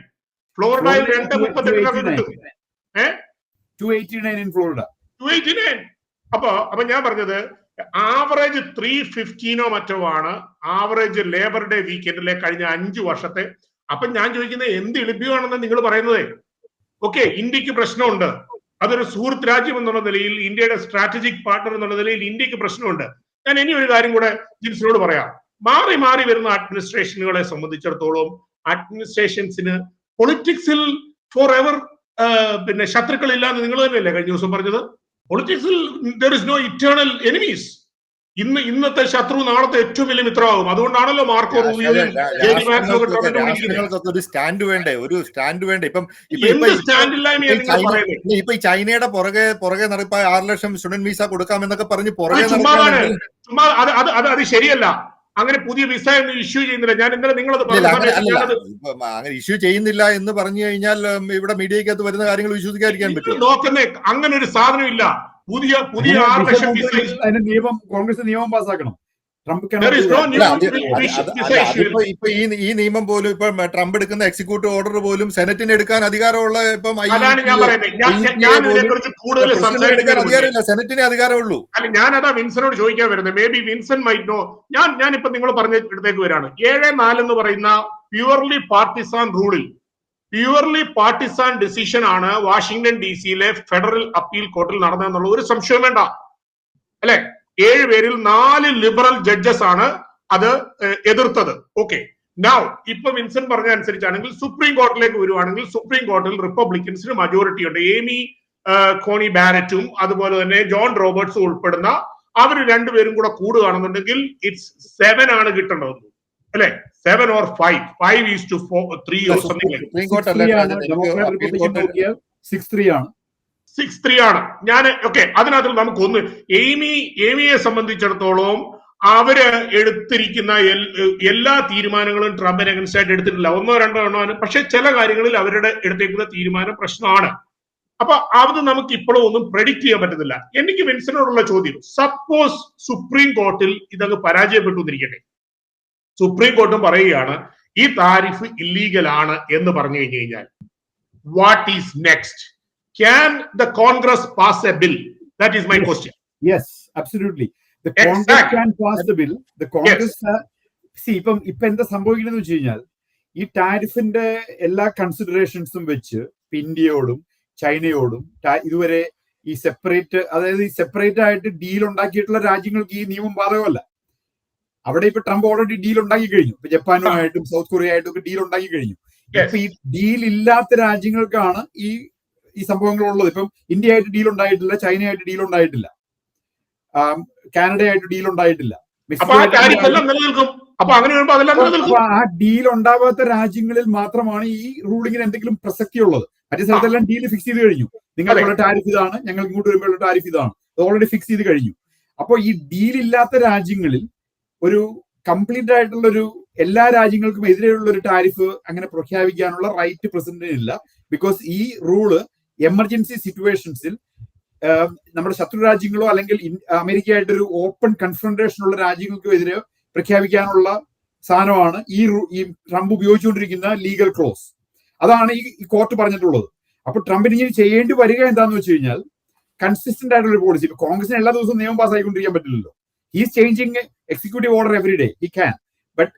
ഫ്ലോറിഡയിൽ 2.38 കിട്ടും. 289 in Florida. 289. അപ്പൊ ഞാൻ പറഞ്ഞത് ആവറേജ് 315 മറ്റോ ആണ് ആവറേജ് ലേബർ ഡേ വീക്കെൻഡിലെ കഴിഞ്ഞ 5 വർഷത്തെ. അപ്പൊ ഞാൻ ചോദിക്കുന്നത് എന്ത് എളുപ്പമാണെന്ന് നിങ്ങൾ പറയുന്നത്. ഓക്കെ, ഇന്ത്യക്ക് പ്രശ്നമുണ്ട്, അതൊരു സുഹൃത്ത് രാജ്യം എന്നുള്ള നിലയിൽ, ഇന്ത്യയുടെ സ്ട്രാറ്റജിക് പാർട്ണർ എന്നുള്ള നിലയിൽ ഇന്ത്യക്ക് പ്രശ്നമുണ്ട്. ഞാൻ ഇനി ഒരു കാര്യം കൂടെ ജിൻസിനോട് പറയാം. മാറി മാറി വരുന്ന അഡ്മിനിസ്ട്രേഷനുകളെ സംബന്ധിച്ചിടത്തോളം അഡ്മിനിസ്ട്രേഷൻസിന് പൊളിറ്റിക്സിൽ ഫോർ എവർ പിന്നെ ശത്രുക്കളില്ല എന്ന് നിങ്ങൾ തന്നെയല്ലേ കഴിഞ്ഞ ദിവസം പറഞ്ഞത്? പൊളിറ്റിക്സിൽ there is no eternal enemies. ഇന്നത്തെ ശത്രു നാളത്തെ ഏറ്റവും വലിയ മിത്രമാകും. അതുകൊണ്ടാണല്ലോ മാർക്കോ റൂബിയോയും ഒരു സ്റ്റാൻഡ് വേണ്ടേ, ഒരു സ്റ്റാൻഡ് വേണ്ടേ? ഇപ്പൊ ചൈനയുടെ പുറകെ നടപ്പ 6 ലക്ഷം സ്റ്റുഡന്റ് വിസ കൊടുക്കാമെന്നൊക്കെ പറഞ്ഞ് പുറകെ അത് ശരിയല്ല. അങ്ങനെ പുതിയ വിസ ഒന്നും ഇഷ്യൂ ചെയ്യുന്നില്ല. ഞാൻ ഇന്നലെ നിങ്ങളത് അങ്ങനെ ഇഷ്യൂ ചെയ്യുന്നില്ല എന്ന് പറഞ്ഞു കഴിഞ്ഞാൽ ഇവിടെ മീഡിയക്കകത്ത് വരുന്ന കാര്യങ്ങൾ വിശ്വസിക്കാതിരിക്കാൻ പറ്റും. നോക്കുന്നേ, അങ്ങനെ ഒരു സാധനം ഇല്ല. പുതിയ 6 ലക്ഷം നിയമം കോൺഗ്രസ് നിയമം പാസ്സാക്കണം. ഇപ്പൊ ഈ നിയമം പോലും ഇപ്പൊ ട്രംപ് എടുക്കുന്ന എക്സിക്യൂട്ടീവ് ഓർഡർ പോലും സെനറ്റിന് എടുക്കാൻ അധികാരമുള്ള ഇപ്പം അധികാരമില്ല, സെനറ്റിന് അധികാരമുള്ളൂ. അല്ല, ഞാനതാ വിൻസനോട് ചോദിക്കാൻ വരുന്നത്. Maybe Vinson might know. ഞാനിപ്പോ നിങ്ങൾ പറഞ്ഞ ഇടത്തേക്ക് വരാണ്. 7-4 എന്ന് പറയുന്ന പ്യുവർലി പാർട്ടിസാൻ റൂളിൽ, പ്യുവർലി പാർട്ടിസാൻ ഡിസിഷൻ ആണ് വാഷിംഗ്ടൺ DC-യിലെ ഫെഡറൽ അപ്പീൽ കോർട്ടിൽ നടന്നതെന്നുള്ള ഒരു സംശയം വേണ്ട, അല്ലെ? 7 പേരിൽ 4 ലിബറൽ ജഡ്ജസ് ആണ് അത് എതിർത്തത്. ഓക്കെ, നൗ ഇപ്പൊ വിൻസൻ പറഞ്ഞ അനുസരിച്ചാണെങ്കിൽ സുപ്രീം കോർട്ടിലേക്ക് വരുവാണെങ്കിൽ സുപ്രീം കോർട്ടിൽ റിപ്പബ്ലിക്കൻസിന് മജോറിറ്റി ഉണ്ട്. ഏമി കോണി ബാരറ്റും അതുപോലെ തന്നെ ജോൺ റോബർട്ട്സും ഉൾപ്പെടുന്ന അവര് രണ്ടുപേരും കൂടെ കൂടുകയാണെന്നുണ്ടെങ്കിൽ ഇറ്റ്സ് 7 ആണ് കിട്ടേണ്ടത്, അല്ലെ? 7 or 5:3 or something like that. 6-3 ആണ്. ഞാൻ ഓക്കെ, അതിനകത്ത് നമുക്കൊന്ന് ഏമിയെ സംബന്ധിച്ചിടത്തോളം അവര് എടുത്തിരിക്കുന്ന എല്ലാ തീരുമാനങ്ങളും ട്രംപിന് അഗൻസ്റ്റ് ആയിട്ട് എടുത്തിട്ടില്ല. 1-2 എണ്ണമാണ്. പക്ഷെ ചില കാര്യങ്ങളിൽ അവരുടെ എടുത്തേക്കുന്ന തീരുമാനം പ്രശ്നമാണ്. അപ്പൊ അത് നമുക്ക് ഇപ്പോഴും ഒന്നും പ്രെഡിക്റ്റ് ചെയ്യാൻ പറ്റുന്നില്ല. എനിക്ക് വിൻസനോടുള്ള ചോദ്യം, സപ്പോസ് സുപ്രീം കോർട്ടിൽ ഇതങ്ങ് പരാജയപ്പെട്ടു എന്നിരിക്കട്ടെ, സുപ്രീം കോർട്ടും പറയുകയാണ് ഈ താരിഫ് ഇല്ലീഗൽ ആണ് എന്ന് പറഞ്ഞു കഴിഞ്ഞു കഴിഞ്ഞാൽ, what is next? Can the Congress pass a bill? That is my question. Yes, absolutely. The Congress can pass the bill. The Congress, see, ഇപ്പൊ എന്താ സംഭവിക്കുന്നത് വെച്ച് കഴിഞ്ഞാൽ, ഈ ടാരിഫിന്റെ എല്ലാ കൺസിഡറേഷൻസും വെച്ച് ഇന്ത്യയോടും ചൈനയോടും ഇതുവരെ ഈ സെപ്പറേറ്റ്, അതായത് ഈ സെപ്പറേറ്റ് ആയിട്ട് ഡീൽ ഉണ്ടാക്കിയിട്ടുള്ള രാജ്യങ്ങൾക്ക് ഈ നിയമം ബാധകമല്ല. അവിടെ ഇപ്പൊ ട്രംപ് ഓൾറെഡി ഡീൽ ഉണ്ടാക്കി കഴിഞ്ഞു. ഇപ്പൊ ജപ്പാനുമായിട്ടും സൗത്ത് കൊറിയ ആയിട്ടും ഒക്കെ ഡീൽ ഉണ്ടാക്കി കഴിഞ്ഞു. ഇപ്പൊ ഈ ഡീൽ ഇല്ലാത്ത രാജ്യങ്ങൾക്കാണ് ഈ സംഭവങ്ങളുള്ളത്. ഇപ്പം ഇന്ത്യ ആയിട്ട് ഡീൽ ഉണ്ടായിട്ടില്ല, ചൈനയായിട്ട് ഡീൽ ഉണ്ടായിട്ടില്ല, കാനഡയായിട്ട് ഡീൽ ഉണ്ടായിട്ടില്ല. ആ ഡീൽ ഉണ്ടാവാത്ത രാജ്യങ്ങളിൽ മാത്രമാണ് ഈ റൂളിങ്ങിന് എന്തെങ്കിലും പ്രസക്തി ഉള്ളത്. മറ്റേ സ്ഥലത്തെല്ലാം ഡീൽ ഫിക്സ് ചെയ്ത് കഴിഞ്ഞു. നിങ്ങൾക്കുള്ള ടാരിഫ് ഇതാണ്, ഞങ്ങൾ ഇങ്ങോട്ട് വരുമ്പോഴുള്ള ടാരിഫ് ഇതാണ്, അത് ഓൾറെഡി ഫിക്സ് ചെയ്ത് കഴിഞ്ഞു. അപ്പോൾ ഈ ഡീൽ ഇല്ലാത്ത രാജ്യങ്ങളിൽ ഒരു കംപ്ലീറ്റ് ആയിട്ടുള്ള ഒരു എല്ലാ രാജ്യങ്ങൾക്കും എതിരെയുള്ള ഒരു ടാരിഫ് അങ്ങനെ പ്രഖ്യാപിക്കാനുള്ള റൈറ്റ് പ്രസിഡന്റിന് ഇല്ല. ബിക്കോസ് ഈ റൂള് എമർജൻസി സിറ്റുവേഷൻസിൽ നമ്മുടെ ശത്രു രാജ്യങ്ങളോ അല്ലെങ്കിൽ അമേരിക്കയായിട്ടൊരു ഓപ്പൺ കൺഫ്രണ്ടേഷൻ ഉള്ള രാജ്യങ്ങൾക്കും എതിരെ പ്രഖ്യാപിക്കാനുള്ള സാധനമാണ് ഈ ട്രംപ് ഉപയോഗിച്ചുകൊണ്ടിരിക്കുന്ന ലീഗൽ ക്ലോസ്. അതാണ് ഈ കോർട്ട് പറഞ്ഞിട്ടുള്ളത്. അപ്പൊ ട്രംപിന് ഇനി ചെയ്യേണ്ടി വരിക എന്താന്ന് വെച്ച് കഴിഞ്ഞാൽ, കൺസിസ്റ്റന്റ് ആയിട്ടുള്ള ഒരു പോളിസി. ഇപ്പൊ കോൺഗ്രസിന് എല്ലാ ദിവസവും നിയമം പാസ്സായിക്കൊണ്ടിരിക്കാൻ പറ്റില്ലല്ലോ. He's changing executive order every day, he can. But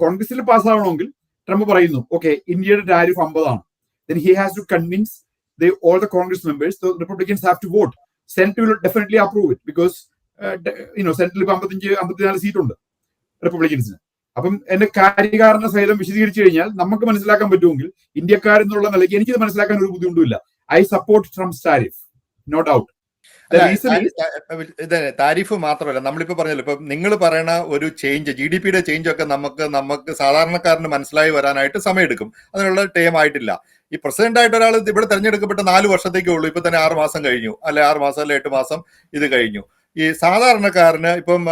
കോൺഗ്രസിൽ പാസ്സാവണമെങ്കിൽ ട്രംപ് പറയുന്നു, ഓക്കെ, ഇന്ത്യയുടെ ടാരിഫ് 50 ആണ്. Then he has to convince all the Congress members. The Republicans have to vote. Senate will definitely approve it because Senate 55-54 seat ഉണ്ട് റിപ്പബ്ലിക്കൻസിന്. അപ്പം എന്റെ കാര്യകാരണ സഹിതം വിശദീകരിച്ചു കഴിഞ്ഞാൽ നമുക്ക് മനസ്സിലാക്കാൻ പറ്റുമെങ്കിൽ, ഇന്ത്യക്കാരെന്നുള്ള നിലയ്ക്ക് എനിക്കിത് മനസ്സിലാക്കാൻ ഒരു ബുദ്ധിമുട്ടുമില്ല. I support Trump's tariff, no doubt. Tariff മാത്രമല്ല, നമ്മളിപ്പോ പറഞ്ഞല്ലോ, ഇപ്പൊ നിങ്ങൾ പറയുന്ന ഒരു ചേഞ്ച്, GDP-യുടെ ചേഞ്ച് ഒക്കെ നമുക്ക് സാധാരണക്കാരന് മനസ്സിലായി വരാനായിട്ട് സമയമെടുക്കും. അതിനുള്ള ടൈം ആയിട്ടില്ല. ഈ പ്രസിഡന്റ് ആയിട്ട് ഒരാൾ ഇവിടെ തെരഞ്ഞെടുക്കപ്പെട്ട 4 വർഷത്തേക്കേ ഉള്ളൂ. ഇപ്പൊ തന്നെ 6 മാസം കഴിഞ്ഞു, അല്ലെ 6 മാസം അല്ലെ 8 മാസം ഇത് കഴിഞ്ഞു. ഈ സാധാരണക്കാരന് ഇപ്പം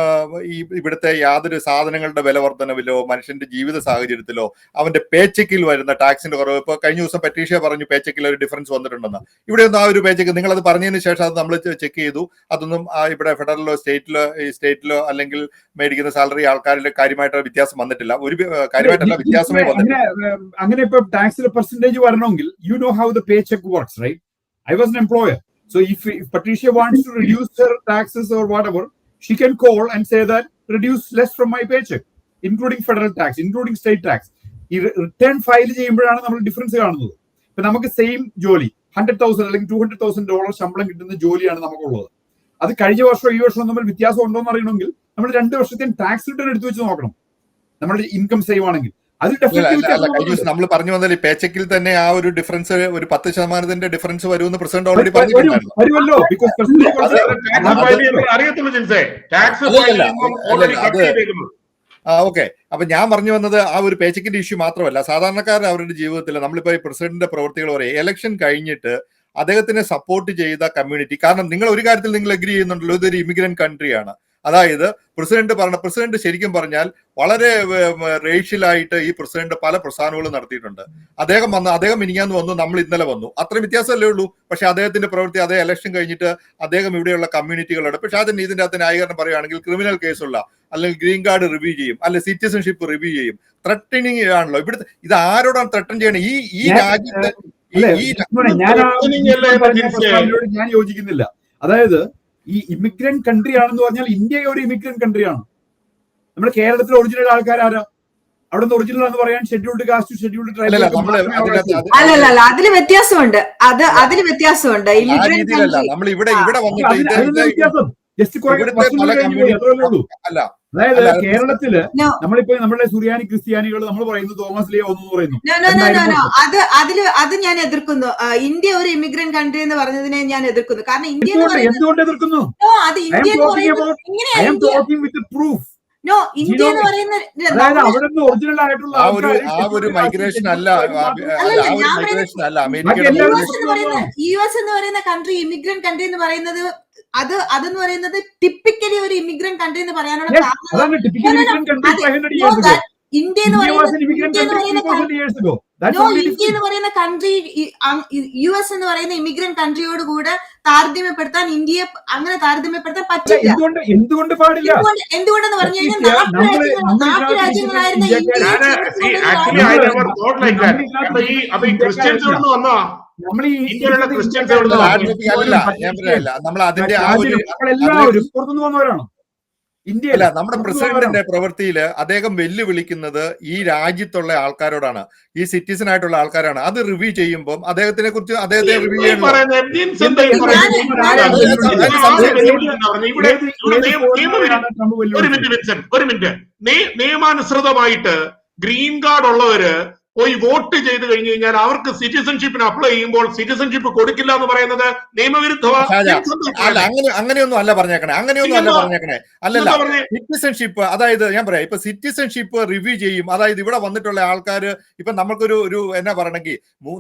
ഇവിടുത്തെ യാതൊരു സാധനങ്ങളുടെ വില വർധനവിലോ മനുഷ്യന്റെ ജീവിത സാഹചര്യത്തിലോ അവന്റെ പേച്ചെക്കിൽ വരുന്ന ടാക്സിന്റെ കുറവ്, ഇപ്പൊ കഴിഞ്ഞ ദിവസം പെറ്റീഷ്യ പറഞ്ഞു പേച്ചെക്കിൽ ഒരു ഡിഫറൻസ് വന്നിട്ടുണ്ടെന്ന്. ഇവിടെ ഒന്നും ആ ഒരു പേച്ചെക്ക് നിങ്ങളത് പറഞ്ഞതിന് ശേഷം അത് നമ്മൾ ചെക്ക് ചെയ്തു, അതൊന്നും ഇവിടെ ഫെഡറലോ സ്റ്റേറ്റിലോ അല്ലെങ്കിൽ മേടിക്കുന്ന സാലറി ആൾക്കാരുടെ കാര്യമായിട്ട് വ്യത്യാസം വന്നിട്ടില്ല. ഒരു കാര്യമായിട്ടല്ല, വ്യത്യാസമേ വന്നിട്ടില്ല. അങ്ങനെ ഇപ്പൊ ടാക്സിലെ പെർസെന്റേജ് വരണമെങ്കിൽ you know how the pay cheque works, right? I was an employer. So if Patricia wants to reduce her taxes or whatever, she can call and say that reduce less from my paycheck, including federal tax, including state tax. ഈ റിട്ടേൺ ഫയൽ ചെയ്യുമ്പോഴാണ് നമ്മൾ ഡിഫറൻസ് കാണുന്നത്. ഇപ്പൊ നമുക്ക് സെയിം ജോലി $100,000 അല്ലെങ്കിൽ $200,000 ശമ്പളം കിട്ടുന്ന ജോലിയാണ് നമുക്കുള്ളത്. അത് കഴിഞ്ഞ വർഷം ഈ വർഷം തമ്മിൽ വ്യത്യാസം ഉണ്ടോ എന്ന് അറിയണമെങ്കിൽ നമ്മൾ 2 വർഷത്തെയും ടാക്സ് റിട്ടേൺ എടുത്തു വെച്ച് നോക്കണം. നമ്മുടെ ഇൻകം സേവ് ആണെങ്കിൽ അത് നമ്മൾ പറഞ്ഞു വന്നാൽ ഈ പേച്ചക്കിൽ തന്നെ ആ ഒരു ഡിഫറൻസ് ഒരു 10% ഡിഫറൻസ് വരുമെന്ന് പ്രസിഡന്റ് ഓൾറെഡി പറഞ്ഞിട്ടുണ്ടായിരുന്നു. ഓക്കെ, അപ്പൊ ഞാൻ പറഞ്ഞു വന്നത് ആ ഒരു പേച്ചക്കിന്റെ ഇഷ്യൂ മാത്രമല്ല, സാധാരണക്കാർ അവരുടെ ജീവിതത്തിൽ നമ്മളിപ്പോ ഈ പ്രസിഡന്റിന്റെ പ്രവൃത്തികൾ പറയും, ഇലക്ഷൻ കഴിഞ്ഞിട്ട് അദ്ദേഹത്തിനെ സപ്പോർട്ട് ചെയ്ത കമ്മ്യൂണിറ്റി, കാരണം നിങ്ങൾ ഒരു കാര്യത്തിൽ നിങ്ങൾ അഗ്രി ചെയ്യുന്നുണ്ടല്ലോ, ഇതൊരു ഇമിഗ്രന്റ് കൺട്രിയാണ്. അതായത് പ്രസിഡന്റ് ശരിക്കും പറഞ്ഞാൽ വളരെ റേഷ്യലായിട്ട് ഈ പ്രസിഡന്റ് പല പ്രസ്ഥാനങ്ങളും നടത്തിയിട്ടുണ്ട്. അദ്ദേഹം മിനിഞ്ഞാന്ന് വന്നു, നമ്മൾ ഇന്നലെ വന്നു, അത്രയും വ്യത്യാസമല്ലേ ഉള്ളൂ. പക്ഷെ അദ്ദേഹത്തിന്റെ പ്രവൃത്തി, അതേ ഇലക്ഷൻ കഴിഞ്ഞിട്ട് അദ്ദേഹം ഇവിടെയുള്ള കമ്മ്യൂണിറ്റികളുടെ, പക്ഷെ അതിന് ഇതിന്റെ അകത്ത് ന്യായീകരണം പറയുകയാണെങ്കിൽ ക്രിമിനൽ കേസുള്ള അല്ലെങ്കിൽ ഗ്രീൻ കാർഡ് റിവ്യൂ ചെയ്യും, അല്ലെ സിറ്റിസൺഷിപ്പ് റിവ്യൂ ചെയ്യും. ത്രട്ടനിങ് ആണല്ലോ ഇവിടുത്തെ. ഇത് ആരോടാണ് ത്രട്ടൻ ചെയ്യണേ? ഈ രാജ്യത്ത് ഞാൻ യോജിക്കുന്നില്ല. അതായത് ഈ ഇമിഗ്രന്റ് കൺട്രി ആണെന്ന് പറഞ്ഞാൽ ഇന്ത്യ ഒരു ഇമിഗ്രന്റ് കൺട്രിയാണ്. നമ്മുടെ കേരളത്തിലെ ഒറിജിനൽ ആൾക്കാരാരാ? അവിടെ നിന്ന് ഒറിജിനൽ എന്ന് പറയാൻ ഷെഡ്യൂൾഡ് കാസ്റ്റ്, ഷെഡ്യൂൾഡ് ട്രൈബ്. അല്ലല്ല, അതില് വ്യത്യാസമുണ്ട്. അതില് വ്യത്യാസമുണ്ട്. വ്യത്യാസം ജസ്റ്റ് അതായത് കേരളത്തില് നമ്മളിപ്പോ നമ്മുടെ സുറിയാനി ക്രിസ്ത്യാനികൾ നമ്മൾ പറയുന്നു തോമസ് ലീ ഒന്നു പറയുന്നു. അത് ഞാൻ എതിർക്കുന്നു. ഇന്ത്യ ഒരു ഇമിഗ്രന്റ് കൺട്രി എന്ന് പറഞ്ഞതിനെ ഞാൻ എതിർക്കുന്നു. കാരണം ഇന്ത്യ എന്തുകൊണ്ട് എതിർക്കുന്നു? അത് ഇന്ത്യ എന്ന് പറയുന്നത് ഇന്ത്യ എന്ന് പറയുന്നത് അവിടെ നിന്ന് ഒറിജിനൽ ആയിട്ടുള്ള മൈഗ്രേഷൻ അല്ല. US എന്ന് പറയുന്ന കൺട്രി ഇമിഗ്രന്റ് കൺട്രി എന്ന് പറയുന്നത് അതെന്ന് പറയുന്നത് ടിപ്പിക്കലി ഒരു ഇമിഗ്രന്റ് കൺട്രി എന്ന് പറയാനുള്ള കാരണം ഇന്ത്യ എന്ന് പറയുന്ന കൺട്രി US എന്ന് പറയുന്ന ഇമിഗ്രന്റ് കൺട്രിയോട് കൂടെ താരതമ്യപ്പെടുത്താൻ ഇന്ത്യയെ അങ്ങനെ താരതമ്യപ്പെടുത്താൻ പറ്റില്ല. എന്തുകൊണ്ട് പാടില്ല? എന്തുകൊണ്ടെന്ന് പറഞ്ഞു കഴിഞ്ഞാൽ നാട്ടുരാജ്യങ്ങളായിരുന്ന നമ്മൾ അതിന്റെ പുറത്തുനിന്ന് വന്നവരാണോ? ഇന്ത്യയല്ല. നമ്മുടെ പ്രസിഡന്റിന്റെ പ്രവൃത്തിയിൽ അദ്ദേഹം വെല്ലുവിളിക്കുന്നത് ഈ രാജ്യത്തുള്ള ആൾക്കാരോടാണ്, ഈ സിറ്റിസൺ ആയിട്ടുള്ള ആൾക്കാരാണ്. അത് റിവ്യൂ ചെയ്യുമ്പോൾ അദ്ദേഹത്തിനെ കുറിച്ച് അദ്ദേഹത്തെ റിവ്യൂ നിയമാനുസൃതമായിട്ട് ഗ്രീൻ കാർഡ് ഉള്ളവര് പോയി വോട്ട് ചെയ്ത് കഴിഞ്ഞു കഴിഞ്ഞാൽ അവർക്ക് സിറ്റിസൺഷിപ്പിന് അപ്ലൈ ചെയ്യുമ്പോൾ സിറ്റിസൺഷിപ്പ് കൊടുക്കില്ല എന്ന് പറയുന്നത് നിയമവിരുദ്ധമാണ്. അങ്ങനെയൊന്നും അല്ല പറഞ്ഞേക്കണേ. അല്ലല്ല, സിറ്റിസൺഷിപ്പ്, അതായത് ഞാൻ പറയാം, ഇപ്പൊ സിറ്റിസൺഷിപ്പ് റിവ്യൂ ചെയ്യും. അതായത് ഇവിടെ വന്നിട്ടുള്ള ആൾക്കാര് ഇപ്പൊ നമുക്കൊരു എന്നാ പറയണമെങ്കിൽ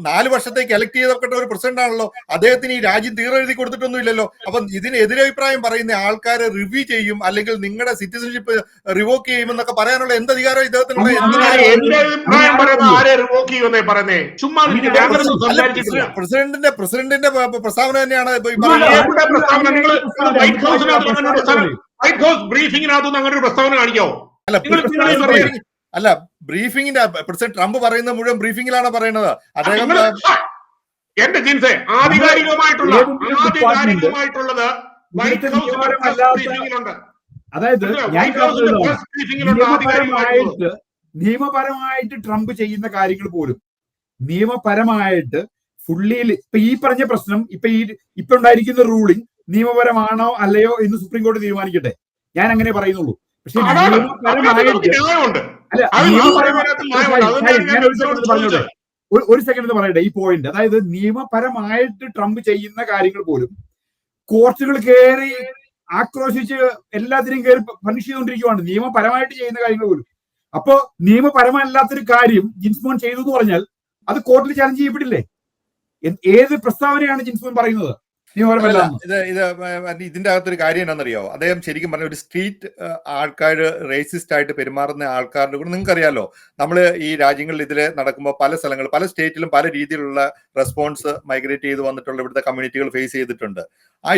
4 വർഷത്തേക്ക് എലക്ട് ചെയ്തപ്പെട്ട ഒരു പ്രസിഡന്റ് ആണല്ലോ. അദ്ദേഹത്തിന് ഈ രാജ്യം തീരെഴുതി കൊടുത്തിട്ടൊന്നും ഇല്ലല്ലോ. അപ്പൊ ഇതിന് എതിരഭിപ്രായം പറയുന്ന ആൾക്കാര് റിവ്യൂ ചെയ്യും, അല്ലെങ്കിൽ നിങ്ങളുടെ സിറ്റിസൺഷിപ്പ് റിവോക്ക് ചെയ്യുമെന്നൊക്കെ പറയാനുള്ള എന്ത് അധികാരം ഇദ്ദേഹത്തിനുള്ള? പ്രസിഡന്റിന്റെ പ്രസ്താവന തന്നെയാണ്. അല്ല, ബ്രീഫിംഗിന്റെ പ്രസിഡന്റ് ട്രംപ് പറയുന്ന മുഴുവൻ ബ്രീഫിംഗിലാണ് പറയുന്നത്. അദ്ദേഹം എന്റെ ജിൻസെ ആധികാരികമായിട്ടുള്ളത് അതായത് നിയമപരമായിട്ട് ട്രംപ് ചെയ്യുന്ന കാര്യങ്ങൾ പോലും നിയമപരമായിട്ട് ഫുള്ളിയിൽ ഇപ്പൊ ഈ പറഞ്ഞ പ്രശ്നം ഇപ്പൊ ഉണ്ടായിരിക്കുന്ന റൂളിംഗ് നിയമപരമാണോ അല്ലയോ എന്ന് സുപ്രീം കോടതി തീരുമാനിക്കട്ടെ. ഞാൻ അങ്ങനെ പറയുന്നുള്ളൂ. പക്ഷെ ഒരു സെക്കൻഡ് പറയട്ടെ ഈ പോയിന്റ്. അതായത് നിയമപരമായിട്ട് ട്രംപ് ചെയ്യുന്ന കാര്യങ്ങൾ പോലും കോർട്ടുകൾ കയറി ആക്രോശിച്ച് എല്ലാത്തിനും കയറി പണിഷ് ചെയ്തുകൊണ്ടിരിക്കുകയാണ്, നിയമപരമായിട്ട് ചെയ്യുന്ന കാര്യങ്ങൾ പോലും. അപ്പോ നിയമപരമല്ലാത്തൊരു കാര്യം ജിൻസ്മോൻ ചെയ്തു എന്ന് പറഞ്ഞാൽ അത് കോർട്ടിൽ ചാലഞ്ച് ചെയ്യപ്പെട്ടില്ലേ? ഏത് പ്രസ്താവനയാണ് ജിൻസ്മോൻ പറയുന്നത്? ഇതിന്റെ അകത്തൊരു കാര്യം എന്താണെന്നറിയാവോ? അദ്ദേഹം ശരിക്കും പറഞ്ഞ ഒരു സ്ട്രീറ്റ് ആൾക്കാർ റേസിസ്റ്റ് ആയിട്ട് പെരുമാറുന്ന ആൾക്കാരുടെ കൂടെ നിങ്ങൾക്കറിയാലോ, നമ്മൾ ഈ രാജ്യങ്ങളിൽ ഇതിൽ നടക്കുമ്പോൾ പല സ്ഥലങ്ങളിൽ പല സ്റ്റേറ്റിലും പല രീതിയിലുള്ള റെസ്പോൺസ് മൈഗ്രേറ്റ് ചെയ്ത് വന്നിട്ടുള്ള ഇവിടുത്തെ കമ്മ്യൂണിറ്റികൾ ഫേസ് ചെയ്തിട്ടുണ്ട്.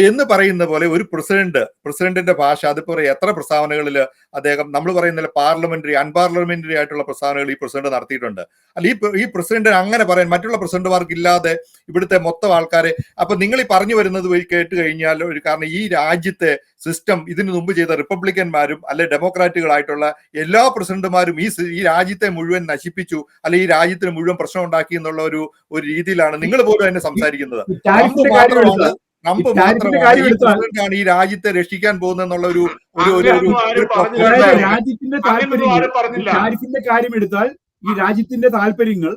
എന്ന് പറയുന്ന പോലെ ഒരു പ്രസിഡന്റിന്റെ ഭാഷ, അതിപ്പോ എത്ര പ്രസ്താവനകളിൽ അദ്ദേഹം നമ്മൾ പറയുന്നില്ല പാർലമെന്ററി അൺപാർലമെന്ററി ആയിട്ടുള്ള പ്രസ്താവനകൾ ഈ പ്രസിഡന്റ് നടത്തിയിട്ടുണ്ട്. അല്ല ഈ പ്രസിഡന്റ് അങ്ങനെ പറയാൻ മറ്റുള്ള പ്രസിഡന്റുമാർക്ക് ഇല്ലാതെ ഇവിടുത്തെ മൊത്തം ആൾക്കാരെ, അപ്പൊ നിങ്ങൾ ഈ പറഞ്ഞു വരുന്നത് കേട്ട് കഴിഞ്ഞാൽ ഒരു കാരണം ഈ രാജ്യത്തെ സിസ്റ്റം ഇതിനു മുമ്പ് ചെയ്ത റിപ്പബ്ലിക്കന്മാരും അല്ലെ ഡെമോക്രാറ്റുകളായിട്ടുള്ള എല്ലാ പ്രസിഡന്റുമാരും ഈ രാജ്യത്തെ മുഴുവൻ നശിപ്പിച്ചു, അല്ലെ ഈ രാജ്യത്തിന് മുഴുവൻ പ്രശ്നം ഉണ്ടാക്കി എന്നുള്ള ഒരു രീതിയിലാണ് നിങ്ങൾ പോലും അതിനെ സംസാരിക്കുന്നത്. ട്രംപ് മാത്രമാണ് ഈ രാജ്യത്തെ രക്ഷിക്കാൻ പോകുന്നുള്ള ഒരു രാജ്യത്തിന്റെ കാര്യം എടുത്താൽ ഈ രാജ്യത്തിന്റെ താല്പര്യങ്ങൾ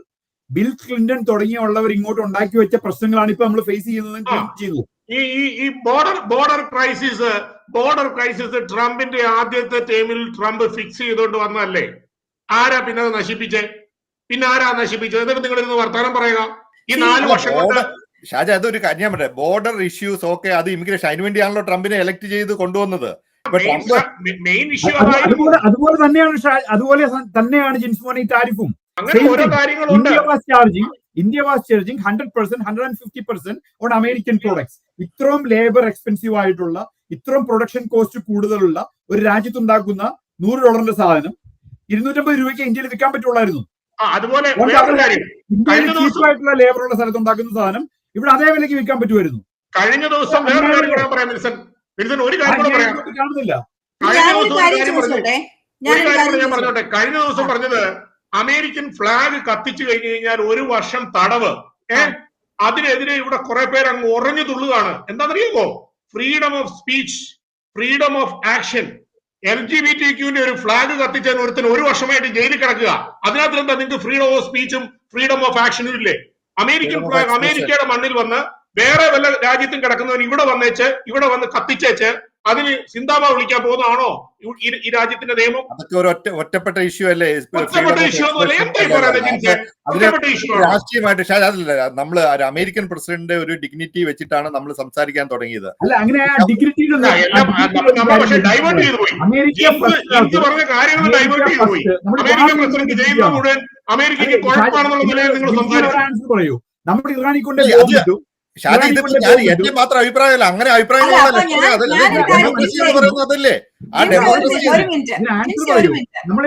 ബിൽ ക്ലിന്റൺ തുടങ്ങിയുള്ളവർ ഇങ്ങോട്ട് ഉണ്ടാക്കി വെച്ച പ്രശ്നങ്ങളാണ് ഇപ്പൊ നമ്മൾ ഫേസ് ചെയ്യുന്നത്. ഈ ബോർഡർ ക്രൈസിസ് ട്രംപിന്റെ ആദ്യത്തെ ടൈമിൽ ട്രംപ് ഫിക്സ് ചെയ്തുകൊണ്ട് വന്നല്ലേ? ആരാ പിന്നെ അത് നശിപ്പിച്ചേ? പിന്നെ ആരാ നശിപ്പിച്ചത്? എന്നിട്ട് നിങ്ങളിരുന്ന് വർത്തമാനം പറയുക. ഈ 4 വർഷം കൊണ്ട് ഷാജ അതൊരു കാര്യം പറയാം. ബോർഡർ ഇഷ്യൂസ് ഒക്കെ അത് ഇമിഗ്രേഷൻ, അതിനുവേണ്ടിയാണല്ലോ ട്രംപിനെ എലക്ട് ചെയ്ത് കൊണ്ടുവന്നത്. മെയിൻ ഇഷ്യൂ അതുപോലെ തന്നെയാണ് ജിൻസ്മോൻ ഈ താരിഫും. India was charging 100%, 150% on American products. ഇത്രയും ലേബർ എക്സ്പെൻസീവ് ആയിട്ടുള്ള, ഇത്രയും പ്രൊഡക്ഷൻ കോസ്റ്റ് കൂടുതലുള്ള ഒരു രാജ്യത്തുണ്ടാക്കുന്ന $100 സാധനം 250 രൂപയ്ക്ക് ഇന്ത്യയിൽ വിൽക്കാൻ പറ്റുള്ളായിരുന്നു. അതുപോലെ ചീപ്പായിട്ടുള്ള ലേബർ ഉള്ള സ്ഥലത്ത് ഉണ്ടാക്കുന്ന സാധനം ഇവിടെ അതേ വിലയ്ക്ക് വിൽക്കാൻ പറ്റുമായിരുന്നു. കഴിഞ്ഞ ദിവസം കാണുന്നില്ല. ഞാൻ പറഞ്ഞോട്ടെ, കഴിഞ്ഞ ദിവസം പറഞ്ഞത് അമേരിക്കൻ ഫ്ലാഗ് കത്തിച്ചു കഴിഞ്ഞു കഴിഞ്ഞാൽ 1 വർഷം തടവ്. അതിനെതിരെ ഇവിടെ കുറെ പേര് അങ്ങ് ഉറഞ്ഞു തുള്ളുകയാണ്. എന്താണെന്നറിയുമോ? Freedom of speech, freedom of action. LGBTQന്റെ ഒരു ഫ്ലാഗ് കത്തിച്ചതിന് ഒരുത്തിന് 1 വർഷമായിട്ട് ജയിലിൽ കിടക്കുക. അതിനകത്ത് എന്താ നിങ്ങൾക്ക് ഫ്രീഡം ഓഫ് സ്പീച്ചും ഫ്രീഡം ഓഫ് ആക്ഷനും ഇല്ലേ? അമേരിക്കൻ ഫ്ലാഗ് അമേരിക്കയുടെ മണ്ണിൽ വന്ന് വേറെ വല്ല രാജ്യത്തും കിടക്കുന്നവൻ ഇവിടെ വന്ന് കത്തിച്ചേച്ച് അതിന് സിന്താബ വിളിക്കാൻ പോകുന്നതാണോ ഈ രാജ്യത്തിന്റെ നിയമം? അതൊക്കെ ഒരു ഒറ്റപ്പെട്ട ഇഷ്യൂ അല്ലേ? രാഷ്ട്രീയമായിട്ട് അതല്ല, നമ്മൾ അമേരിക്കൻ പ്രസിഡന്റ് ഒരു ഡിഗ്നിറ്റി വെച്ചിട്ടാണ് നമ്മൾ സംസാരിക്കാൻ തുടങ്ങിയത്. അല്ല, അങ്ങനെ ഡൈവേർട്ട് ചെയ്തു പോയി. പറഞ്ഞ കാര്യങ്ങൾ ഡൈവേർട്ട് ചെയ്തു പോയി. അമേരിക്കൻ പ്രസിഡന്റ് ചെയ്യുന്ന മുഴുവൻ അമേരിക്കയ്ക്ക് കുഴപ്പമാണെന്നുള്ള നിലയിൽ നിങ്ങൾ സംസാരിച്ചു പറയൂ. നമ്മുടെ ഇറാനിൽ കൊണ്ട് എന്റെ മാത്രം അഭിപ്രായമല്ല, അങ്ങനെ അഭിപ്രായങ്ങളല്ലേ നമ്മൾ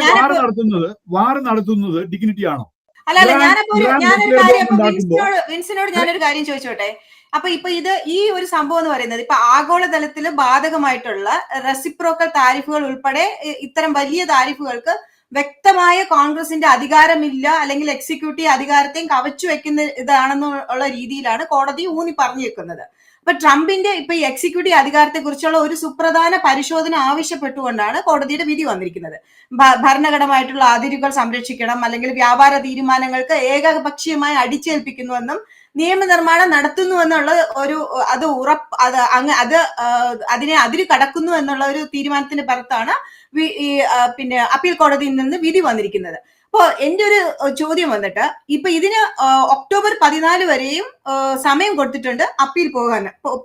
വാർ നടത്തുന്നത് ഡിഗ്നിറ്റി ആണോ? അല്ല, ഞാനൊരു കാര്യം വിൻസിനോട് ഞാനൊരു കാര്യം ചോദിച്ചോട്ടെ. അപ്പൊ ഈ ഒരു സംഭവം എന്ന് പറയുന്നത് ഇപ്പൊ ആഗോളതലത്തിൽ ബാധകമായിട്ടുള്ള റെസിപ്രോക്കൽ താരിഫുകൾ ഉൾപ്പെടെ ഇത്തരം വലിയ താരിഫുകൾക്ക് വ്യക്തമായ കോൺഗ്രസിന്റെ അധികാരമില്ല, അല്ലെങ്കിൽ എക്സിക്യൂട്ടീവ് അധികാരത്തെയും കവച്ചു വെക്കുന്ന ഇതാണെന്നുള്ള രീതിയിലാണ് കോടതി ഊന്നി പറഞ്ഞു വെക്കുന്നത്. അപ്പൊ ട്രംപിന്റെ ഇപ്പൊ ഈ എക്സിക്യൂട്ടീവ് അധികാരത്തെ കുറിച്ചുള്ള ഒരു സുപ്രധാന പരിശോധന ആവശ്യപ്പെട്ടുകൊണ്ടാണ് കോടതിയുടെ വിധി വന്നിരിക്കുന്നത്. ഭരണഘടനമായിട്ടുള്ള അതിരുകൾ സംരക്ഷിക്കണം, അല്ലെങ്കിൽ വ്യാപാര തീരുമാനങ്ങൾക്ക് ഏകപക്ഷീയമായി അടിച്ചേൽപ്പിക്കുന്നുവെന്നും നിയമനിർമ്മാണം നടത്തുന്നുവെന്നുള്ള ഒരു അതിനെ അതിര് കടക്കുന്നു എന്നുള്ള ഒരു തീരുമാനത്തിന്റെ പുറത്താണ് പിന്നെ അപ്പീൽ കോടതിയിൽ നിന്ന് വിധി വന്നിരിക്കുന്നത്. അപ്പോ എന്റെ ഒരു ചോദ്യം വന്നിട്ട്, ഇപ്പൊ ഇതിന് ഒക്ടോബർ 14 വരെയും സമയം കൊടുത്തിട്ടുണ്ട്. അപ്പീൽ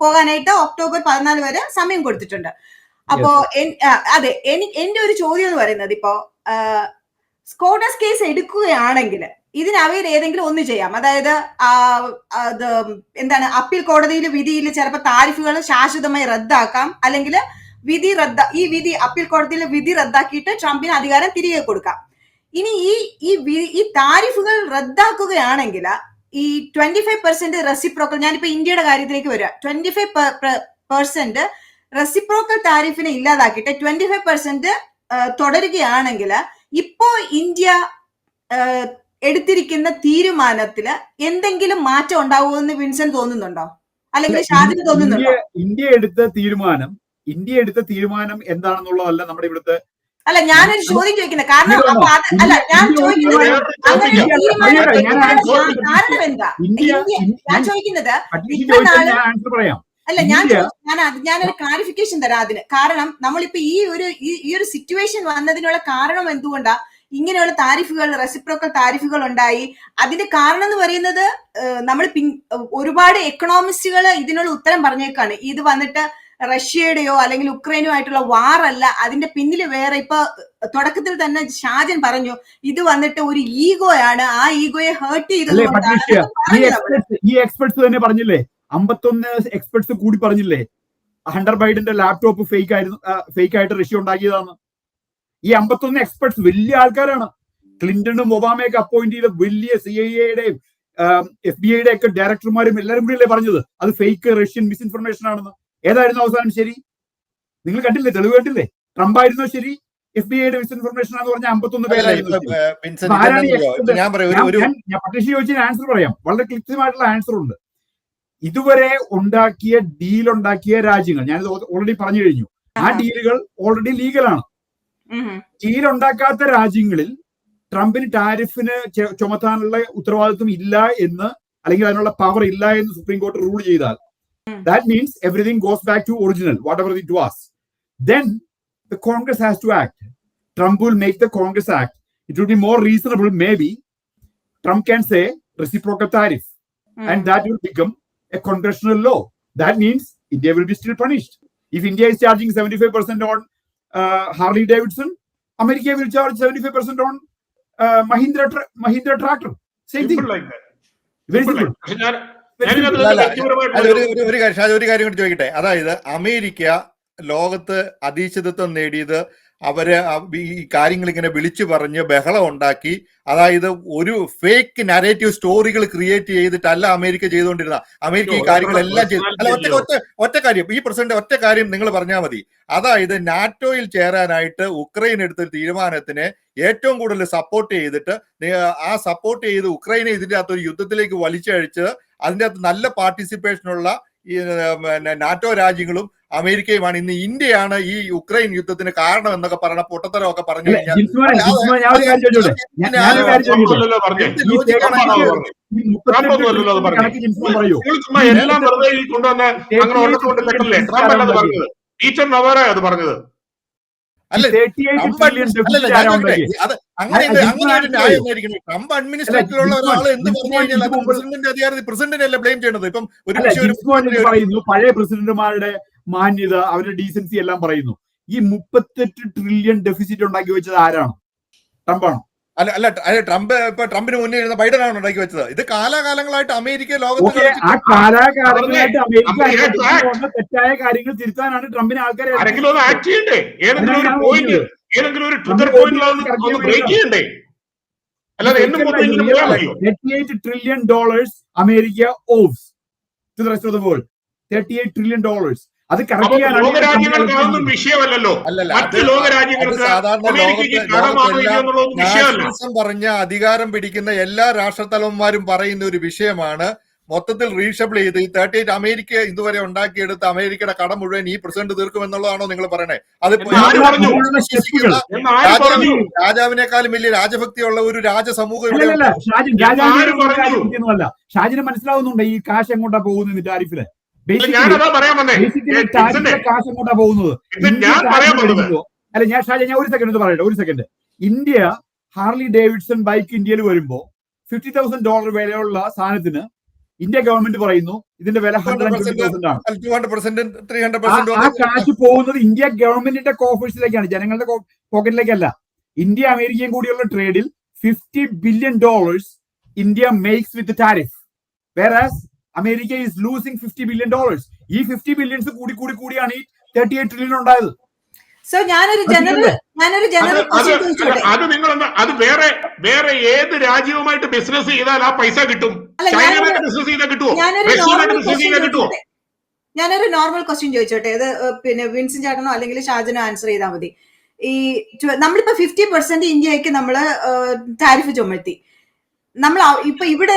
പോകാനായിട്ട് ഒക്ടോബർ 14 വരെ സമയം കൊടുത്തിട്ടുണ്ട്. അപ്പോ അതെ, എന്റെ ഒരു ചോദ്യം എന്ന് പറയുന്നത്, ഇപ്പോ സ്കോട്ടസ് കേസ് എടുക്കുകയാണെങ്കിൽ ഇതിന് അവയിൽ ഏതെങ്കിലും ഒന്ന് ചെയ്യാം. അതായത് എന്താണ്, അപ്പീൽ കോടതിയിൽ വിധിയിൽ ചിലപ്പോൾ താരിഫുകൾ ശാശ്വതമായി റദ്ദാക്കാം, അല്ലെങ്കിൽ അപ്പീൽ കോടതിയിലെ വിധി റദ്ദാക്കിയിട്ട് ട്രംപിന് അധികാരം തിരികെ കൊടുക്കാം. ഇനി ഈ താരിഫുകൾ റദ്ദാക്കുകയാണെങ്കിൽ ഈ 25% റെസിപ്രോക്കൽ, ഞാനിപ്പോ ഇന്ത്യയുടെ കാര്യത്തിലേക്ക് വരിക, 25% റെസിപ്രോക്കൽ താരിഫിനെ ഇല്ലാതാക്കിയിട്ട് 25% തുടരുകയാണെങ്കിൽ ഇപ്പോ ഇന്ത്യ എടുത്തിരിക്കുന്ന തീരുമാനത്തില് എന്തെങ്കിലും മാറ്റം ഉണ്ടാവുമെന്ന് വിൻസെന്റ് തോന്നുന്നുണ്ടോ, അല്ലെങ്കിൽ ഷാജിന് തോന്നുന്നുണ്ടോ? ഇന്ത്യ എടുത്ത തീരുമാനം എന്താണെന്നുള്ളതല്ല നമ്മുടെ ഇവിടുത്തെ. അല്ല, ഞാനൊരു ചോദ്യം ചോദിക്കുന്നത്, കാരണം ഞാൻ ചോദിക്കുന്നത് കാരണം എന്താ, ഞാൻ ചോദിക്കുന്നത് അല്ല, ഞാനൊരു ക്ലാരിഫിക്കേഷൻ തരാം അതിന്. കാരണം നമ്മളിപ്പോ ഈ ഒരു സിറ്റുവേഷൻ വന്നതിനുള്ള കാരണം എന്തുകൊണ്ടാ ഇങ്ങനെയുള്ള താരിഫുകൾ, റെസിപ്രോക്കൽ താരിഫുകൾ ഉണ്ടായി? അതിന്റെ കാരണം എന്ന് പറയുന്നത് നമ്മൾ ഒരുപാട് എക്കണോമിസ്റ്റുകൾ ഇതിനുള്ള ഉത്തരം പറഞ്ഞേക്കാണ്. ഇത് വന്നിട്ട് റഷ്യയുടെയോ അല്ലെങ്കിൽ ഉക്രൈനോ ആയിട്ടുള്ള വാർ അല്ല, അതിന്റെ പിന്നിൽ വേറെ, ഇപ്പൊ തുടക്കത്തിൽ തന്നെ ഷാജൻ പറഞ്ഞു, ഇത് വന്നിട്ട് ഒരു ഈഗോയാണ്, ആ ഈഗോയെ ഹേർട്ട് ചെയ്തത്. ഈ എക്സ്പെർട്സ് തന്നെ പറഞ്ഞില്ലേ, 51 എക്സ്പെർട്സ് കൂടി പറഞ്ഞില്ലേ ഹണ്ടർ ബൈഡന്റെ ലാപ്ടോപ്പ് ഫേക്ക് ആയിട്ട് റഷ്യ ഉണ്ടാക്കിയതാണ്. ഈ 51 എക്സ്പെർട്സ് വലിയ ആൾക്കാരാണ്. ക്ലിന്റണും ഒബാമയൊക്കെ അപ്പോയിന്റ് ചെയ്ത വലിയ CIA-യുടെയും FBI-യുടെ ഒക്കെ ഡയറക്ടർമാരും എല്ലാവരും കൂടിയല്ലേ പറഞ്ഞത് അത് ഫേക്ക് റഷ്യൻ മിസ്ഇൻഫർമേഷൻ ആണെന്ന്. ഏതായിരുന്നു അവസാനം ശരി? നിങ്ങൾ കണ്ടില്ലേ, തെളിവ് കണ്ടില്ലേ? ട്രംപ് ആയിരുന്നോ ശരി? FBI-യുടെ മിസ്ഇൻഫർമേഷൻ ആണെന്ന് പറഞ്ഞ 51 പേരായിരുന്നു. ഞാൻ പട്ടിഷ ചോദിച്ചതിന് ആൻസർ പറയാം. വളരെ കൃത്യമായിട്ടുള്ള ആൻസർ ഉണ്ട്. ഇതുവരെ ഡീലുണ്ടാക്കിയ രാജ്യങ്ങൾ ഞാൻ ഓൾറെഡി പറഞ്ഞു കഴിഞ്ഞു. ആ ഡീലുകൾ ഓൾറെഡി ലീഗലാണ്. ഡീൽ ഉണ്ടാക്കാത്ത രാജ്യങ്ങളിൽ ട്രംപിന് ടാരിഫിന് ചുമത്താനുള്ള ഉത്തരവാദിത്വം ഇല്ല എന്ന്, അല്ലെങ്കിൽ അതിനുള്ള പവർ ഇല്ല എന്ന് സുപ്രീം കോടതി റൂൾ ചെയ്താൽ, that means everything goes back to original, whatever it was. Then the Congress has to act. Trump will make the Congress act. It will be more reasonable, maybe. Trump can say reciprocal tariff, and that will become a congressional law. That means India will be still punished. If India is charging 75% on Harley Davidson, America will charge 75% on Mahindra tractor. Same thing. Like that. Very simple. ഒരു കാര്യം കൂടി ചോദിക്കട്ടെ. അതായത് അമേരിക്ക ലോകത്ത് അധീശത്വം നേടിയത് അവര് ഈ കാര്യങ്ങൾ ഇങ്ങനെ വിളിച്ചു പറഞ്ഞ് ബഹളം ഉണ്ടാക്കി, അതായത് ഒരു ഫേക്ക് നരേറ്റീവ് സ്റ്റോറികൾ ക്രിയേറ്റ് ചെയ്തിട്ടല്ല അമേരിക്ക ചെയ്തുകൊണ്ടിരുന്ന. അമേരിക്ക ഈ കാര്യങ്ങളെല്ലാം ചെയ്തു. അല്ല, ഒറ്റ കാര്യം ഈ പ്രസിഡന്റ് ഒറ്റ കാര്യം നിങ്ങൾ പറഞ്ഞാൽ മതി. അതായത് നാറ്റോയിൽ ചേരാനായിട്ട് ഉക്രൈൻ എടുത്തൊരു തീരുമാനത്തിനെ ഏറ്റവും കൂടുതൽ സപ്പോർട്ട് ചെയ്തിട്ട് ആ സപ്പോർട്ട് ചെയ്ത് ഉക്രൈനെ ഇതിന്റെ അകത്തൊരു യുദ്ധത്തിലേക്ക് വലിച്ചഴിച്ച് അതിന്റെ അകത്ത് നല്ല പാർട്ടിസിപ്പേഷനുള്ള ഈ നാറ്റോ രാജ്യങ്ങളും അമേരിക്കയുമാണ്. ഇന്ന് ഇന്ത്യയാണ് ഈ യുക്രൈൻ യുദ്ധത്തിന് കാരണം എന്നൊക്കെ പറഞ്ഞ പൊട്ടത്തരമൊക്കെ പറഞ്ഞു കഴിഞ്ഞാൽ അത് പറഞ്ഞത്. ട്രംപ് അഡ്മിനിസ്ട്രേറ്ററിലുള്ള ഒരാൾ എന്ത് പറഞ്ഞു കഴിഞ്ഞാൽ അത് പ്രസിഡന്റിന്റെ അധികാരത്തിൽ പ്രസിഡന്റിനല്ലേ ബ്ലെയിം ചെയ്യണത്. ഇപ്പം പറയുന്നു പഴയ പ്രസിഡന്റുമാരുടെ മാന്യത, അവരുടെ ഡീസൻസി എല്ലാം പറയുന്നു. ഈ 38 ട്രില്യൺ ഡെഫിസിറ്റ് ഉണ്ടാക്കി വെച്ചത് ആരാണ്? ട്രംപാണോ? അല്ല, ട്രംപിന് മുന്നേ ഇരുന്ന ബൈഡനാണ് ഉണ്ടാക്കി വെച്ചത്. ഇത് കാലാകാലങ്ങളായിട്ട് അമേരിക്ക ലോകത്ത് ആ കാലാകാലങ്ങളായിട്ട് അമേരിക്ക തെറ്റായ കാര്യങ്ങൾ തിരുത്താനാണ് ട്രംപിന് ആൾക്കാരെ 38 trillion dollars America owes to the rest of the world. 38 trillion dollars. അത് ലോകരാജ്യങ്ങൾക്കൊന്നും വിഷയമല്ലല്ലോ. മറ്റ് ലോകരാജ്യങ്ങൾക്ക് പറഞ്ഞ അധികാരം പിടിക്കുന്ന എല്ലാ രാഷ്ട്രത്തലവന്മാരും പറയുന്ന ഒരു വിഷയമാണ്. മൊത്തത്തിൽ റീഷബിൾ ചെയ്ത് ഈ 38 അമേരിക്ക ഇതുവരെ ഉണ്ടാക്കിയെടുത്ത് അമേരിക്കയുടെ കടം മുഴുവൻ ഈ പ്രസിഡന്റ് തീർക്കും എന്നുള്ളതാണോ നിങ്ങൾ പറയണേ? അത് രാജാവിനേക്കാളും വലിയ രാജഭക്തിയുള്ള ഒരു രാജസമൂഹം ഷാജിന് മനസ്സിലാവുന്നുണ്ട് ഈ കാശ് എങ്ങോട്ടാ പോകുന്നത് ടാരിഫില്. കാശ് എങ്ങോട്ടാ പോകുന്നത്? അല്ല, ഞാൻ ഒരു second India Harley Davidson bike ഇന്ത്യയിൽ വരുമ്പോ $50,000 വിലയുള്ള സാധനത്തിന് ഇന്ത്യ ഗവൺമെന്റ് പറയുന്നു ഇതിന്റെ വില 120,000 ആണ്. ആ കാശ് പോകുന്നത് ഇന്ത്യ ഗവൺമെന്റിന്റെ കോഫേഴ്സിലേക്കാണ്, ജനങ്ങളുടെ പോക്കറ്റിലേക്കല്ല. ഇന്ത്യ അമേരിക്കയും കൂടിയുള്ള ട്രേഡിൽ $50 billion India makes with tariff, വേറാസ് America is losing $50 billion. ഈ $50 billion കൂടിയാണ് ഈ 38 ട്രില്യൺ ഉണ്ടായത്. അത് നിങ്ങൾ അത് വേറെ ഏത് രാജ്യവുമായിട്ട് ബിസിനസ് ചെയ്താൽ ആ പൈസ കിട്ടും. ചൈനയുമായിട്ട് ബിസിനസ് ചെയ്താൽ കിട്ടുമോ? റഷ്യയുമായിട്ട് ബിസിനസ് ചെയ്താൽ കിട്ടുമോ? ഞാനൊരു നോർമൽ ക്വസ്റ്റ്യൻ ചോദിച്ചോട്ടെ. ഇത് പിന്നെ വിൻസൻ ചേട്ടനോ അല്ലെങ്കിൽ ഷാജനോ ആൻസർ ചെയ്താൽ മതി. ഈ നമ്മളിപ്പോ 50% ഇന്ത്യക്ക് നമ്മള് ടാരിഫ് ചുമത്തി. നമ്മൾ ഇപ്പൊ ഇവിടെ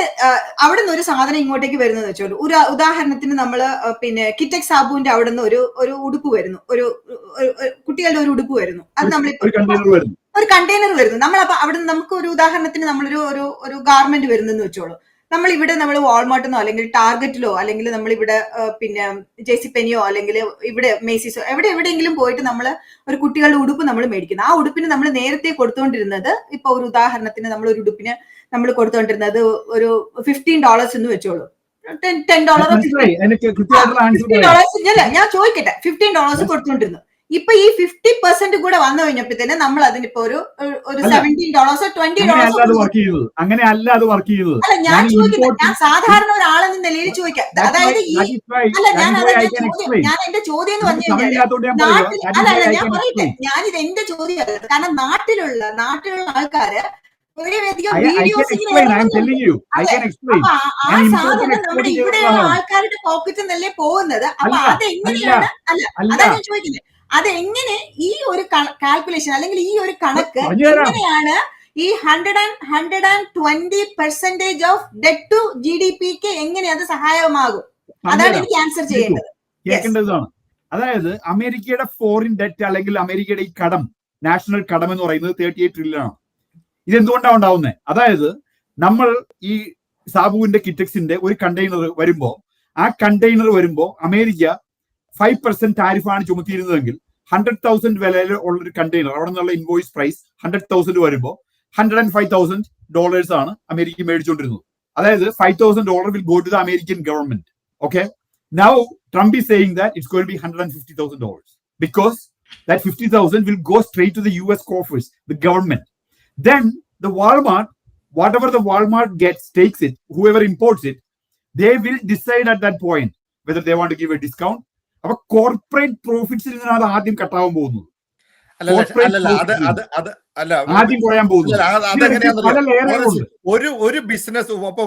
അവിടെ നിന്ന് ഒരു സാധനം ഇങ്ങോട്ടേക്ക് വരുന്നത് വെച്ചോളൂ. ഒരു ഉദാഹരണത്തിന് നമ്മള് പിന്നെ കിറ്റെക്സ് സാബുവിന്റെ അവിടെ നിന്ന് ഒരു ഉടുപ്പ് വരുന്നു, ഒരു കുട്ടികളുടെ ഒരു ഉടുപ്പ് വരുന്നു. അത് നമ്മളിപ്പോ ഒരു കണ്ടെയ്നർ വരുന്നു. നമ്മൾ അപ്പൊ അവിടെ നമുക്ക് ഒരു ഉദാഹരണത്തിന് നമ്മളൊരു ഒരു ഗാർമെന്റ് വരുന്നെന്ന് വെച്ചോളൂ. നമ്മൾ വാൾമാർട്ടിനോ അല്ലെങ്കിൽ ടാർഗറ്റിലോ അല്ലെങ്കിൽ നമ്മളിവിടെ പിന്നെ ജെസി പെനിയോ അല്ലെങ്കിൽ ഇവിടെ മേസീസോ എവിടെയെങ്കിലും പോയിട്ട് നമ്മൾ ഒരു കുട്ടികളുടെ ഉടുപ്പ് നമ്മൾ മേടിക്കുന്നു. ആ ഉടുപ്പിന് നമ്മൾ നേരത്തെ കൊടുത്തുകൊണ്ടിരുന്നത്, ഇപ്പൊ ഒരു ഉദാഹരണത്തിന് നമ്മൾ ഒരു ഉടുപ്പിന് നമ്മൾ കൊടുത്തുകൊണ്ടിരുന്നത് ഒരു $15 എന്ന് വെച്ചോളൂ. $10 ഞാൻ ചോദിക്കട്ടെ, $15 കൊടുത്തുകൊണ്ടിരുന്നു. ഇപ്പൊ ഈ 50% കൂടെ വന്നു കഴിഞ്ഞപ്പോഴത്തേന് നമ്മൾ അതിനിപ്പോ ഒരു $17 $20 വർക്ക് ചെയ്യുന്നത്. അങ്ങനെ അല്ല അത് വർക്ക് ചെയ്യുന്നത്. അല്ല ഞാൻ ചോദിക്കുന്നത്, ഞാൻ സാധാരണ ഒരാളെന്ന നിലയിൽ ചോദിക്കാം. അതായത് ഈ അല്ല ഞാൻ എന്റെ ചോദ്യം എന്ന് പറഞ്ഞു കഴിഞ്ഞാൽ നാട്ടിൽ അല്ല ഞാൻ പറയട്ടെ, ഞാനിത് എന്റെ ചോദ്യം, കാരണം നാട്ടിലുള്ള ആൾക്കാര് വളരെയധികം വീഡിയോസ് ആ സാധനം നമ്മുടെ ഇവിടെയുള്ള ആൾക്കാരുടെ പോക്കറ്റിൽ നിന്നല്ലേ പോകുന്നത്. അപ്പൊ അതെങ്ങനെയാണ്, അല്ല അതാ ഞാൻ ചോദിക്കുന്നത്, അതെങ്ങനെ ഈ ഒരു കാൽക്കുലേഷൻ അല്ലെങ്കിൽ ഈ ഒരു കണക്ക് എങ്ങനെയാണ് ഈ 120% ഓഫ് ഡെറ്റ് ടു GDP-ക്ക് എങ്ങനെ അത് സഹായമാകും? അതാണ് എനിക്ക് ആൻസർ കേൾക്കേണ്ടതാണ്. അതായത് അമേരിക്കയുടെ ഫോറിൻ ഡെറ്റ് അല്ലെങ്കിൽ അമേരിക്കയുടെ ഈ കടം, നാഷണൽ കടം എന്ന് പറയുന്നത് 38 ട്രില്യൺ ആണ്. ഇതെന്തുകൊണ്ടാണ് ഉണ്ടാവുന്നത്? അതായത് നമ്മൾ ഈ സാബുവിന്റെ കിറ്റക്സിന്റെ ഒരു കണ്ടെയ്നർ വരുമ്പോൾ, ആ കണ്ടെയ്നർ വരുമ്പോൾ അമേരിക്ക 5% ടാരിഫാണ് ചുമത്തിയിരുന്നതെങ്കിൽ 100,000 വിലയിൽ ഉള്ളൊരു കണ്ടെയ്നർ, അവിടെ നിന്നുള്ള ഇൻവോയ്സ് പ്രൈസ് 100,000 വരുമ്പോൾ $105,000 ആണ് അമേരിക്ക മേടിച്ചുകൊണ്ടിരുന്നത്. അതായത് $5,000 will go to the American government. Okay, now Trump is saying that it's going to be $150,000 because that 50,000 will go straight to the US coffers, the government. Then the Walmart, whatever the Walmart gets, takes it, whoever imports it, they will decide at that point whether they want to give a discount. അപ്പൊ കോർപ്പറേറ്റ് പ്രോഫിറ്റ്സിൽ നിന്നാണ് ആദ്യം കട്ടാവാൻ പോകുന്നത്, ആദ്യം കുറയാൻ പോകുന്നത്. ഒരു ബിസിനസ് ഇപ്പൊ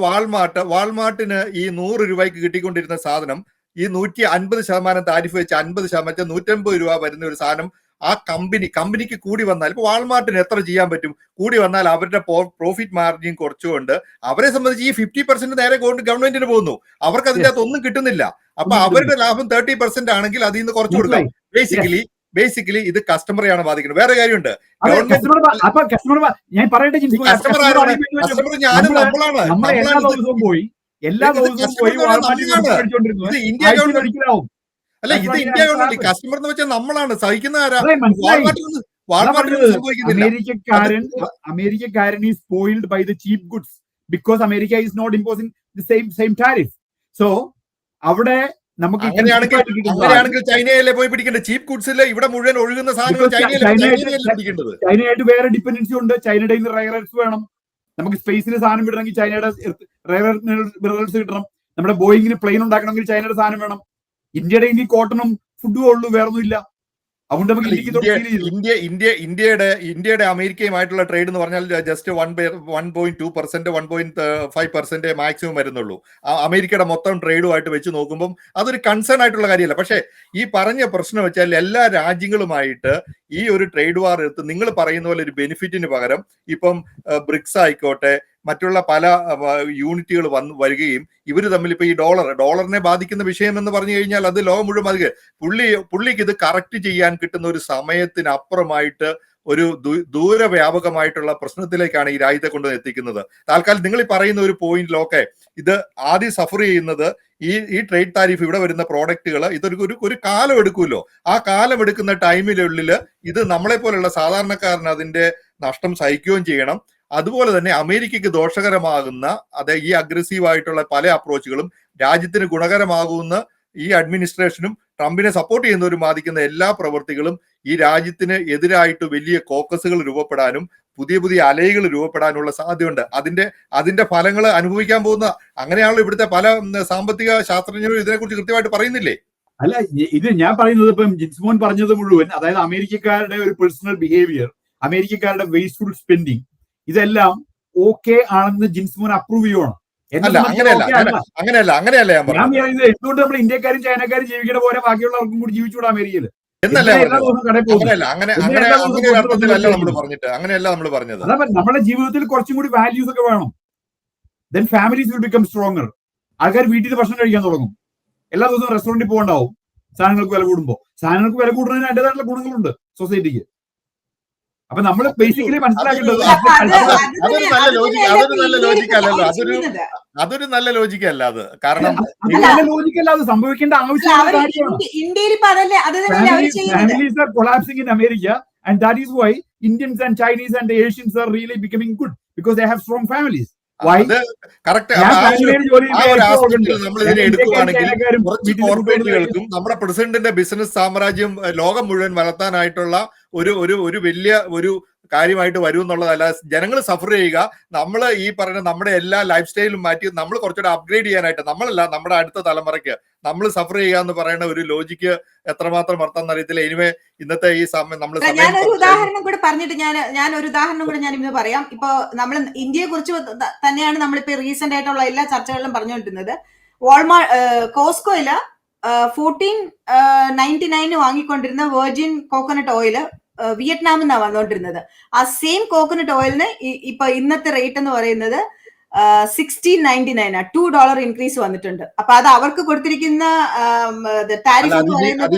വാൾമാർട്ടിന് ഈ 100 രൂപയ്ക്ക് കിട്ടിക്കൊണ്ടിരുന്ന സാധനം ഈ 150% താരിഫ് വെച്ച് 50% $150 വരുന്ന ഒരു സാധനം ആ കമ്പനിക്ക് കൂടി വന്നാൽ, ഇപ്പൊ വാൾമാർട്ടിന് എത്ര ചെയ്യാൻ പറ്റും? കൂടി വന്നാൽ അവരുടെ പ്രോഫിറ്റ് മാർജിൻ കുറച്ചുകൊണ്ട് അവരെ സംബന്ധിച്ച് ഈ 50% നേരെ ഗവൺമെന്റിന് പോകുന്നു. അവർക്ക് അതിന്റെ അകത്ത് ഒന്നും കിട്ടുന്നില്ല. അപ്പൊ അവരുടെ ലാഭം 30% ആണെങ്കിൽ അതിൽ നിന്ന് കുറച്ചു കൊടുക്കാം. ബേസിക്കലി ഇത് കസ്റ്റമറെയാണ് ബാധിക്കുന്നത്. വേറെ കാര്യമുണ്ട്, അല്ല ഇത് ഇന്ത്യ ഗവൺമെന്റ്, കസ്റ്റമർ എന്ന് വെച്ചാൽ നമ്മളാണ് സഹിക്കുന്ന ആരാ? അമേരിക്കക്കാരൻ is spoiled by the cheap goods because America is not imposing the same tariff. So അവിടെ നമുക്ക് അങ്ങനെയാണെങ്കിൽ ചൈനയിലെ പോയി പിടിക്കേണ്ടത്. ചീപ്പ് ഗുഡ്സിലെ ഇവിടെ മുഴുവൻ ഒഴുകുന്ന സാധനങ്ങൾ ചൈനയായിട്ട് വേറെ ഡിപ്പെൻഡൻസി ഉണ്ട്. ചൈനയുടെ റയർ എർത്ത് വേണം. നമുക്ക് സ്പേസിന് സാധനം വിടണമെങ്കിൽ ചൈനയുടെ റയർ മിനറൽസ് കിട്ടണം. നമ്മുടെ ബോയിങ്ങിന് പ്ലെയിൻ ഉണ്ടാക്കണമെങ്കിൽ ചൈനയുടെ സാധനം വേണം. ഇന്ത്യയുടെ ഇനി കോട്ടണും ഫുഡും ഉള്ളൂ, വേറൊന്നും ഇല്ല. അതുകൊണ്ട് നമുക്ക് ഇന്ത്യയുടെ അമേരിക്കയുമായിട്ടുള്ള ട്രേഡ് എന്ന് പറഞ്ഞാൽ ജസ്റ്റ് 1.2% 1.5% മാക്സിമം വരുന്നുള്ളൂ. അമേരിക്കയുടെ മൊത്തം ട്രേഡുമായിട്ട് വെച്ച് നോക്കുമ്പോൾ അതൊരു കൺസേൺ ആയിട്ടുള്ള കാര്യമല്ല. പക്ഷേ ഈ പറഞ്ഞ പ്രശ്നം വെച്ചാൽ എല്ലാ രാജ്യങ്ങളുമായിട്ട് ഈ ഒരു ട്രേഡ് വാർ എടുത്ത് നിങ്ങൾ പറയുന്ന പോലെ ഒരു ബെനിഫിറ്റിന് പകരം ഇപ്പം ബ്രിക്സ് ആയിക്കോട്ടെ, മറ്റുള്ള പല യൂണിറ്റുകൾ വരികയും ഇവർ തമ്മിൽ ഇപ്പൊ ഈ ഡോളറിനെ ബാധിക്കുന്ന വിഷയം എന്ന് പറഞ്ഞു കഴിഞ്ഞാൽ അത് ലോകം മുഴുവൻ ബാധിക്കുക. പുള്ളിക്ക് ഇത് കറക്റ്റ് ചെയ്യാൻ കിട്ടുന്ന ഒരു സമയത്തിനപ്പുറമായിട്ട് ഒരു ദൂരവ്യാപകമായിട്ടുള്ള പ്രശ്നത്തിലേക്കാണ് ഈ രാജ്യത്തെ കൊണ്ട് എത്തിക്കുന്നത്. താൽക്കാലം നിങ്ങൾ ഈ പറയുന്ന ഒരു പോയിന്റിലൊക്കെ ഇത് ആദ്യം സഫർ ചെയ്യുന്നത് ഈ ട്രേഡ് താരിഫ് ഇവിടെ വരുന്ന പ്രോഡക്റ്റുകൾ ഒരു കാലം എടുക്കുമല്ലോ. ആ കാലം എടുക്കുന്ന ടൈമിനുള്ളിൽ ഇത് നമ്മളെ പോലുള്ള സാധാരണക്കാരന് അതിന്റെ നഷ്ടം സഹിക്കുകയും ചെയ്യണം. അതുപോലെ തന്നെ അമേരിക്കയ്ക്ക് ദോഷകരമാകുന്ന ഈ അഗ്രസീവ് ആയിട്ടുള്ള പല അപ്രോച്ചുകളും രാജ്യത്തിന് ഗുണകരമാകുന്ന ഈ അഡ്മിനിസ്ട്രേഷനും ട്രംപിനെ സപ്പോർട്ട് ചെയ്യുന്നവരും ബാധിക്കുന്ന എല്ലാ പ്രവൃത്തികളും ഈ രാജ്യത്തിന് എതിരായിട്ട് വലിയ കോക്കസുകൾ രൂപപ്പെടാനും പുതിയ അലകൾ രൂപപ്പെടാനുള്ള സാധ്യതയുണ്ട്. അതിന്റെ ഫലങ്ങൾ അനുഭവിക്കാൻ പോകുന്ന അങ്ങനെയാണല്ലോ ഇവിടുത്തെ പല സാമ്പത്തിക ശാസ്ത്രജ്ഞരും ഇതിനെക്കുറിച്ച് കൃത്യമായിട്ട് പറയുന്നില്ലേ? അല്ല, ഇത് ഞാൻ പറയുന്നത് ഇപ്പം ജിൻസ്മോൻ പറഞ്ഞത് മുഴുവൻ, അതായത് അമേരിക്കക്കാരുടെ ഒരു പേഴ്സണൽ ബിഹേവിയർ, അമേരിക്കക്കാരുടെ വേസ്റ്റ്ഫുൾ സ്പെൻഡിങ്, ഇതെല്ലാം ഓക്കെ ആണെന്ന് ജിൻസ്മോൻ അപ്രൂവ് ചെയ്യുവാണ്. അങ്ങനെയല്ല ഞാൻ എന്തുകൊണ്ട് നമ്മൾ ഇന്ത്യക്കാരും ചൈനക്കാരും ജീവിക്കുന്ന പോലെ ബാക്കിയുള്ളവർക്കും കൂടി ജീവിച്ചുകൂടാ അമേരിക്കയിൽ? നമ്മുടെ ജീവിതത്തിൽ കുറച്ചും കൂടി വാല്യൂസ് ഒക്കെ വേണം. Then families will become stronger. ആൾക്കാർ വീട്ടിൽ നിന്ന് ഭക്ഷണം കഴിക്കാൻ തുടങ്ങും. എല്ലാ ദിവസവും റെസ്റ്റോറന്റിൽ പോകണ്ടാവും. സാധനങ്ങൾക്ക് വില കൂടുമ്പോൾ സാധനങ്ങൾക്ക് വില കൂടുന്നതിന് അതിൻ്റെതായിട്ടുള്ള ഗുണങ്ങളുണ്ട് സൊസൈറ്റിക്ക്. അപ്പൊ നമ്മൾ ബേസിക്കലി മനസ്സിലാക്കേണ്ടത് അതൊരു നല്ല ലോജിക്കല്ല. അത് കാരണം നല്ല ലോജിക്കല്ല, അത് സംഭവിക്കേണ്ട ആവശ്യമുള്ള Families are collapsing in America, and that is why Indians and Chinese and Asians are really becoming good because they have strong families. അത് കറക്റ്റ്. ഞാൻ ആ ചൈനയിൽ ജോലി ഒരു ചെയ്യുന്ന ആസ്പെക്റ്റിൽ നമ്മൾ ഇതിനെ എടുക്കുകയാണെങ്കിൽ ചൈനക്കാരും കുറച്ച് കോർപ്പറേറ്റുകൾക്കും നമ്മുടെ പ്രസിഡന്റിന്റെ ബിസിനസ് സാമ്രാജ്യം ലോകം മുഴുവൻ വളർത്താനായിട്ടുള്ള ഒരു വലിയ ഒരു കാര്യമായിട്ട് വരും എന്നുള്ളതല്ല. ജനങ്ങൾ സഫർ ചെയ്യുക, നമ്മൾ ഈ പറയുന്ന നമ്മുടെ എല്ലാ ലൈഫ് സ്റ്റൈലും മാറ്റി നമ്മൾ കുറച്ചുകൂടെ അപ്ഗ്രേഡ് ചെയ്യാനായിട്ട്, നമ്മളല്ല നമ്മുടെ അടുത്ത തലമുറയ്ക്ക് നമ്മൾ സഫർ ചെയ്യുക എന്ന് പറയുന്ന ഒരു ലോജിക്ക് എത്രമാത്രം അർത്ഥം അറിയത്തില്ല. എനിവേ ഇന്നത്തെ ഈ സമയം നമ്മൾ ഞാനൊരു ഉദാഹരണം കൂടെ പറഞ്ഞിട്ട് ഞാൻ ഒരു ഉദാഹരണം കൂടെ ഞാൻ ഇന്ന് പറയാം. ഇപ്പൊ നമ്മൾ ഇന്ത്യയെ കുറിച്ച് തന്നെയാണ് നമ്മളിപ്പോ റീസെന്റ് ആയിട്ടുള്ള എല്ലാ ചർച്ചകളിലും പറഞ്ഞുകൊണ്ടിരുന്നത്. കോസ്കോയില് 1499 വാങ്ങിക്കൊണ്ടിരുന്ന വെർജിൻ കോക്കനട്ട് ഓയില് വിയറ്റ്നാമിൽ നിന്നാണ് വന്നുകൊണ്ടിരുന്നത്. ആ സെയിം കോക്കനട്ട് ഓയിലിന് ഇപ്പൊ ഇന്നത്തെ റേറ്റ് എന്ന് പറയുന്നത് 1699 $2 ഇൻക്രീസ് വന്നിട്ടുണ്ട്. അപ്പൊ അത് അവർക്ക് കൊടുത്തിരിക്കുന്ന താരിഫ് എന്ന് പറയുന്നത്,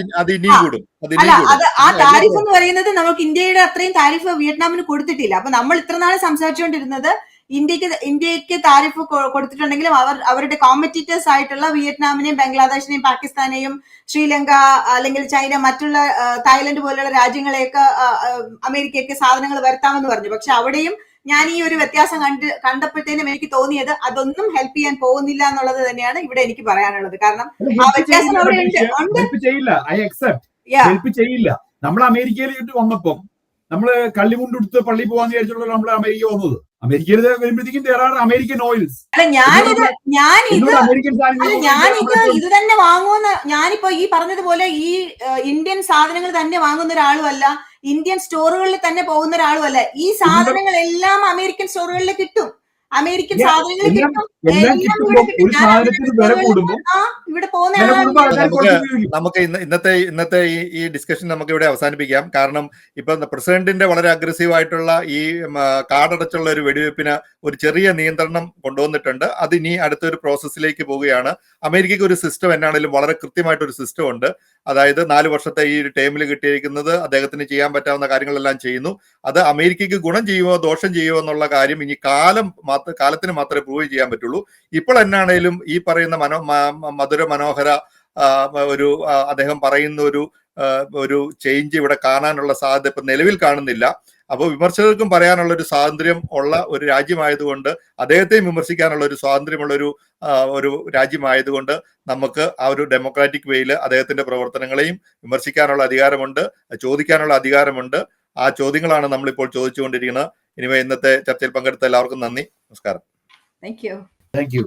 അല്ല അത് ആ താരിഫ് എന്ന് പറയുന്നത് നമുക്ക് ഇന്ത്യയുടെ അത്രയും താരിഫ് വിയറ്റ്നാമിന് കൊടുത്തിട്ടില്ല. അപ്പൊ നമ്മൾ ഇത്ര നാൾ സംസാരിച്ചുകൊണ്ടിരുന്നത് ഇന്ത്യക്ക് താരിഫ് കൊടുത്തിട്ടുണ്ടെങ്കിലും അവരുടെ കോമ്പറ്റീറ്റേഴ്സ് ആയിട്ടുള്ള വിയറ്റ്നാമിനെയും ബംഗ്ലാദേശിനെയും പാകിസ്ഥാനെയും ശ്രീലങ്ക അല്ലെങ്കിൽ ചൈന മറ്റുള്ള തായ്ലൻഡ് പോലുള്ള രാജ്യങ്ങളെയൊക്കെ അമേരിക്കയ്ക്ക് സാധനങ്ങൾ വരുത്താമെന്ന് പറഞ്ഞു. പക്ഷെ അവിടെയും ഞാൻ ഈ ഒരു വ്യത്യാസം കണ്ടപ്പോഴത്തേനും എനിക്ക് തോന്നിയത് അതൊന്നും ഹെൽപ്പ് ചെയ്യാൻ പോകുന്നില്ല എന്നുള്ളത് തന്നെയാണ് ഇവിടെ എനിക്ക് പറയാനുള്ളത്. കാരണം ആ വ്യത്യാസം അവിടെ ചെയ്യില്ല. നമ്മൾ അമേരിക്കയിൽ വന്നപ്പോ നമ്മള് കള്ളിമുണ്ടെടുത്ത് പള്ളി പോവാന്ന് വിചാരിച്ചുള്ള നമ്മൾ അമേരിക്ക വന്നത്. അമേരിക്കയിൽ വരുമ്പോഴത്തേക്കും അമേരിക്കൻ ഓയിൽസ്. ഇത് തന്നെ വാങ്ങുമെന്ന്, ഞാനിപ്പോ ഈ പറഞ്ഞതുപോലെ ഈ ഇന്ത്യൻ സാധനങ്ങൾ തന്നെ വാങ്ങുന്ന ഒരാളുമല്ല, ഇന്ത്യൻ സ്റ്റോറുകളിൽ തന്നെ പോകുന്ന ഒരാളുമല്ല. ഈ സാധനങ്ങളെല്ലാം അമേരിക്കൻ സ്റ്റോറുകളിൽ കിട്ടും. അമേരിക്കൻ സാധനങ്ങൾ കിട്ടും. ഇവിടെ നമുക്ക് ഇന്നത്തെ ഈ ഡിസ്കഷൻ നമുക്ക് ഇവിടെ അവസാനിപ്പിക്കാം. കാരണം ഇപ്പൊ പ്രസിഡന്റിന്റെ വളരെ അഗ്രസീവ് ആയിട്ടുള്ള ഈ കാടടച്ചുള്ള ഒരു വെടിവെപ്പിന് ഒരു ചെറിയ നിയന്ത്രണം കൊണ്ടുവന്നിട്ടുണ്ട്. അത് ഇനി അടുത്തൊരു പ്രോസസ്സിലേക്ക് പോവുകയാണ്. അമേരിക്കയ്ക്ക് ഒരു സിസ്റ്റം എന്നാണെങ്കിലും വളരെ കൃത്യമായിട്ടൊരു സിസ്റ്റം ഉണ്ട്. അതായത് 4 വർഷത്തെ ഈ ഒരു ടൈമിൽ കിട്ടിയിരിക്കുന്നത് അദ്ദേഹത്തിന് ചെയ്യാൻ പറ്റാവുന്ന കാര്യങ്ങളെല്ലാം ചെയ്യുന്നു. അത് അമേരിക്കയ്ക്ക് ഗുണം ചെയ്യുമോ ദോഷം ചെയ്യുമോ എന്നുള്ള കാര്യം ഇനി കാലത്തിന് മാത്രമേ പ്രൂവ് ചെയ്യാൻ പറ്റുള്ളൂ. ഇപ്പോൾ എന്നാണേലും ഈ പറയുന്ന മധുര മനോഹര ഒരു അദ്ദേഹം പറയുന്ന ഒരു ചേഞ്ച് ഇവിടെ കാണാനുള്ള സാധ്യത ഇപ്പൊ നിലവിൽ കാണുന്നില്ല. അപ്പോൾ വിമർശകർക്കും പറയാനുള്ള ഒരു സ്വാതന്ത്ര്യം ഉള്ള ഒരു രാജ്യമായതുകൊണ്ട്, അദ്ദേഹത്തെയും വിമർശിക്കാനുള്ള ഒരു സ്വാതന്ത്ര്യമുള്ള ഒരു രാജ്യമായതുകൊണ്ട് നമുക്ക് ആ ഒരു ഡെമോക്രാറ്റിക് വേയിൽ അദ്ദേഹത്തിന്റെ പ്രവർത്തനങ്ങളെയും വിമർശിക്കാനുള്ള അധികാരമുണ്ട്, ചോദിക്കാനുള്ള അധികാരമുണ്ട്. ആ ചോദ്യങ്ങളാണ് നമ്മളിപ്പോൾ ചോദിച്ചുകൊണ്ടിരിക്കുന്നത്. ഇനിമേ ഇന്നത്തെ ചർച്ചയിൽ പങ്കെടുത്ത എല്ലാവർക്കും നന്ദി, നമസ്കാരം. Thank you.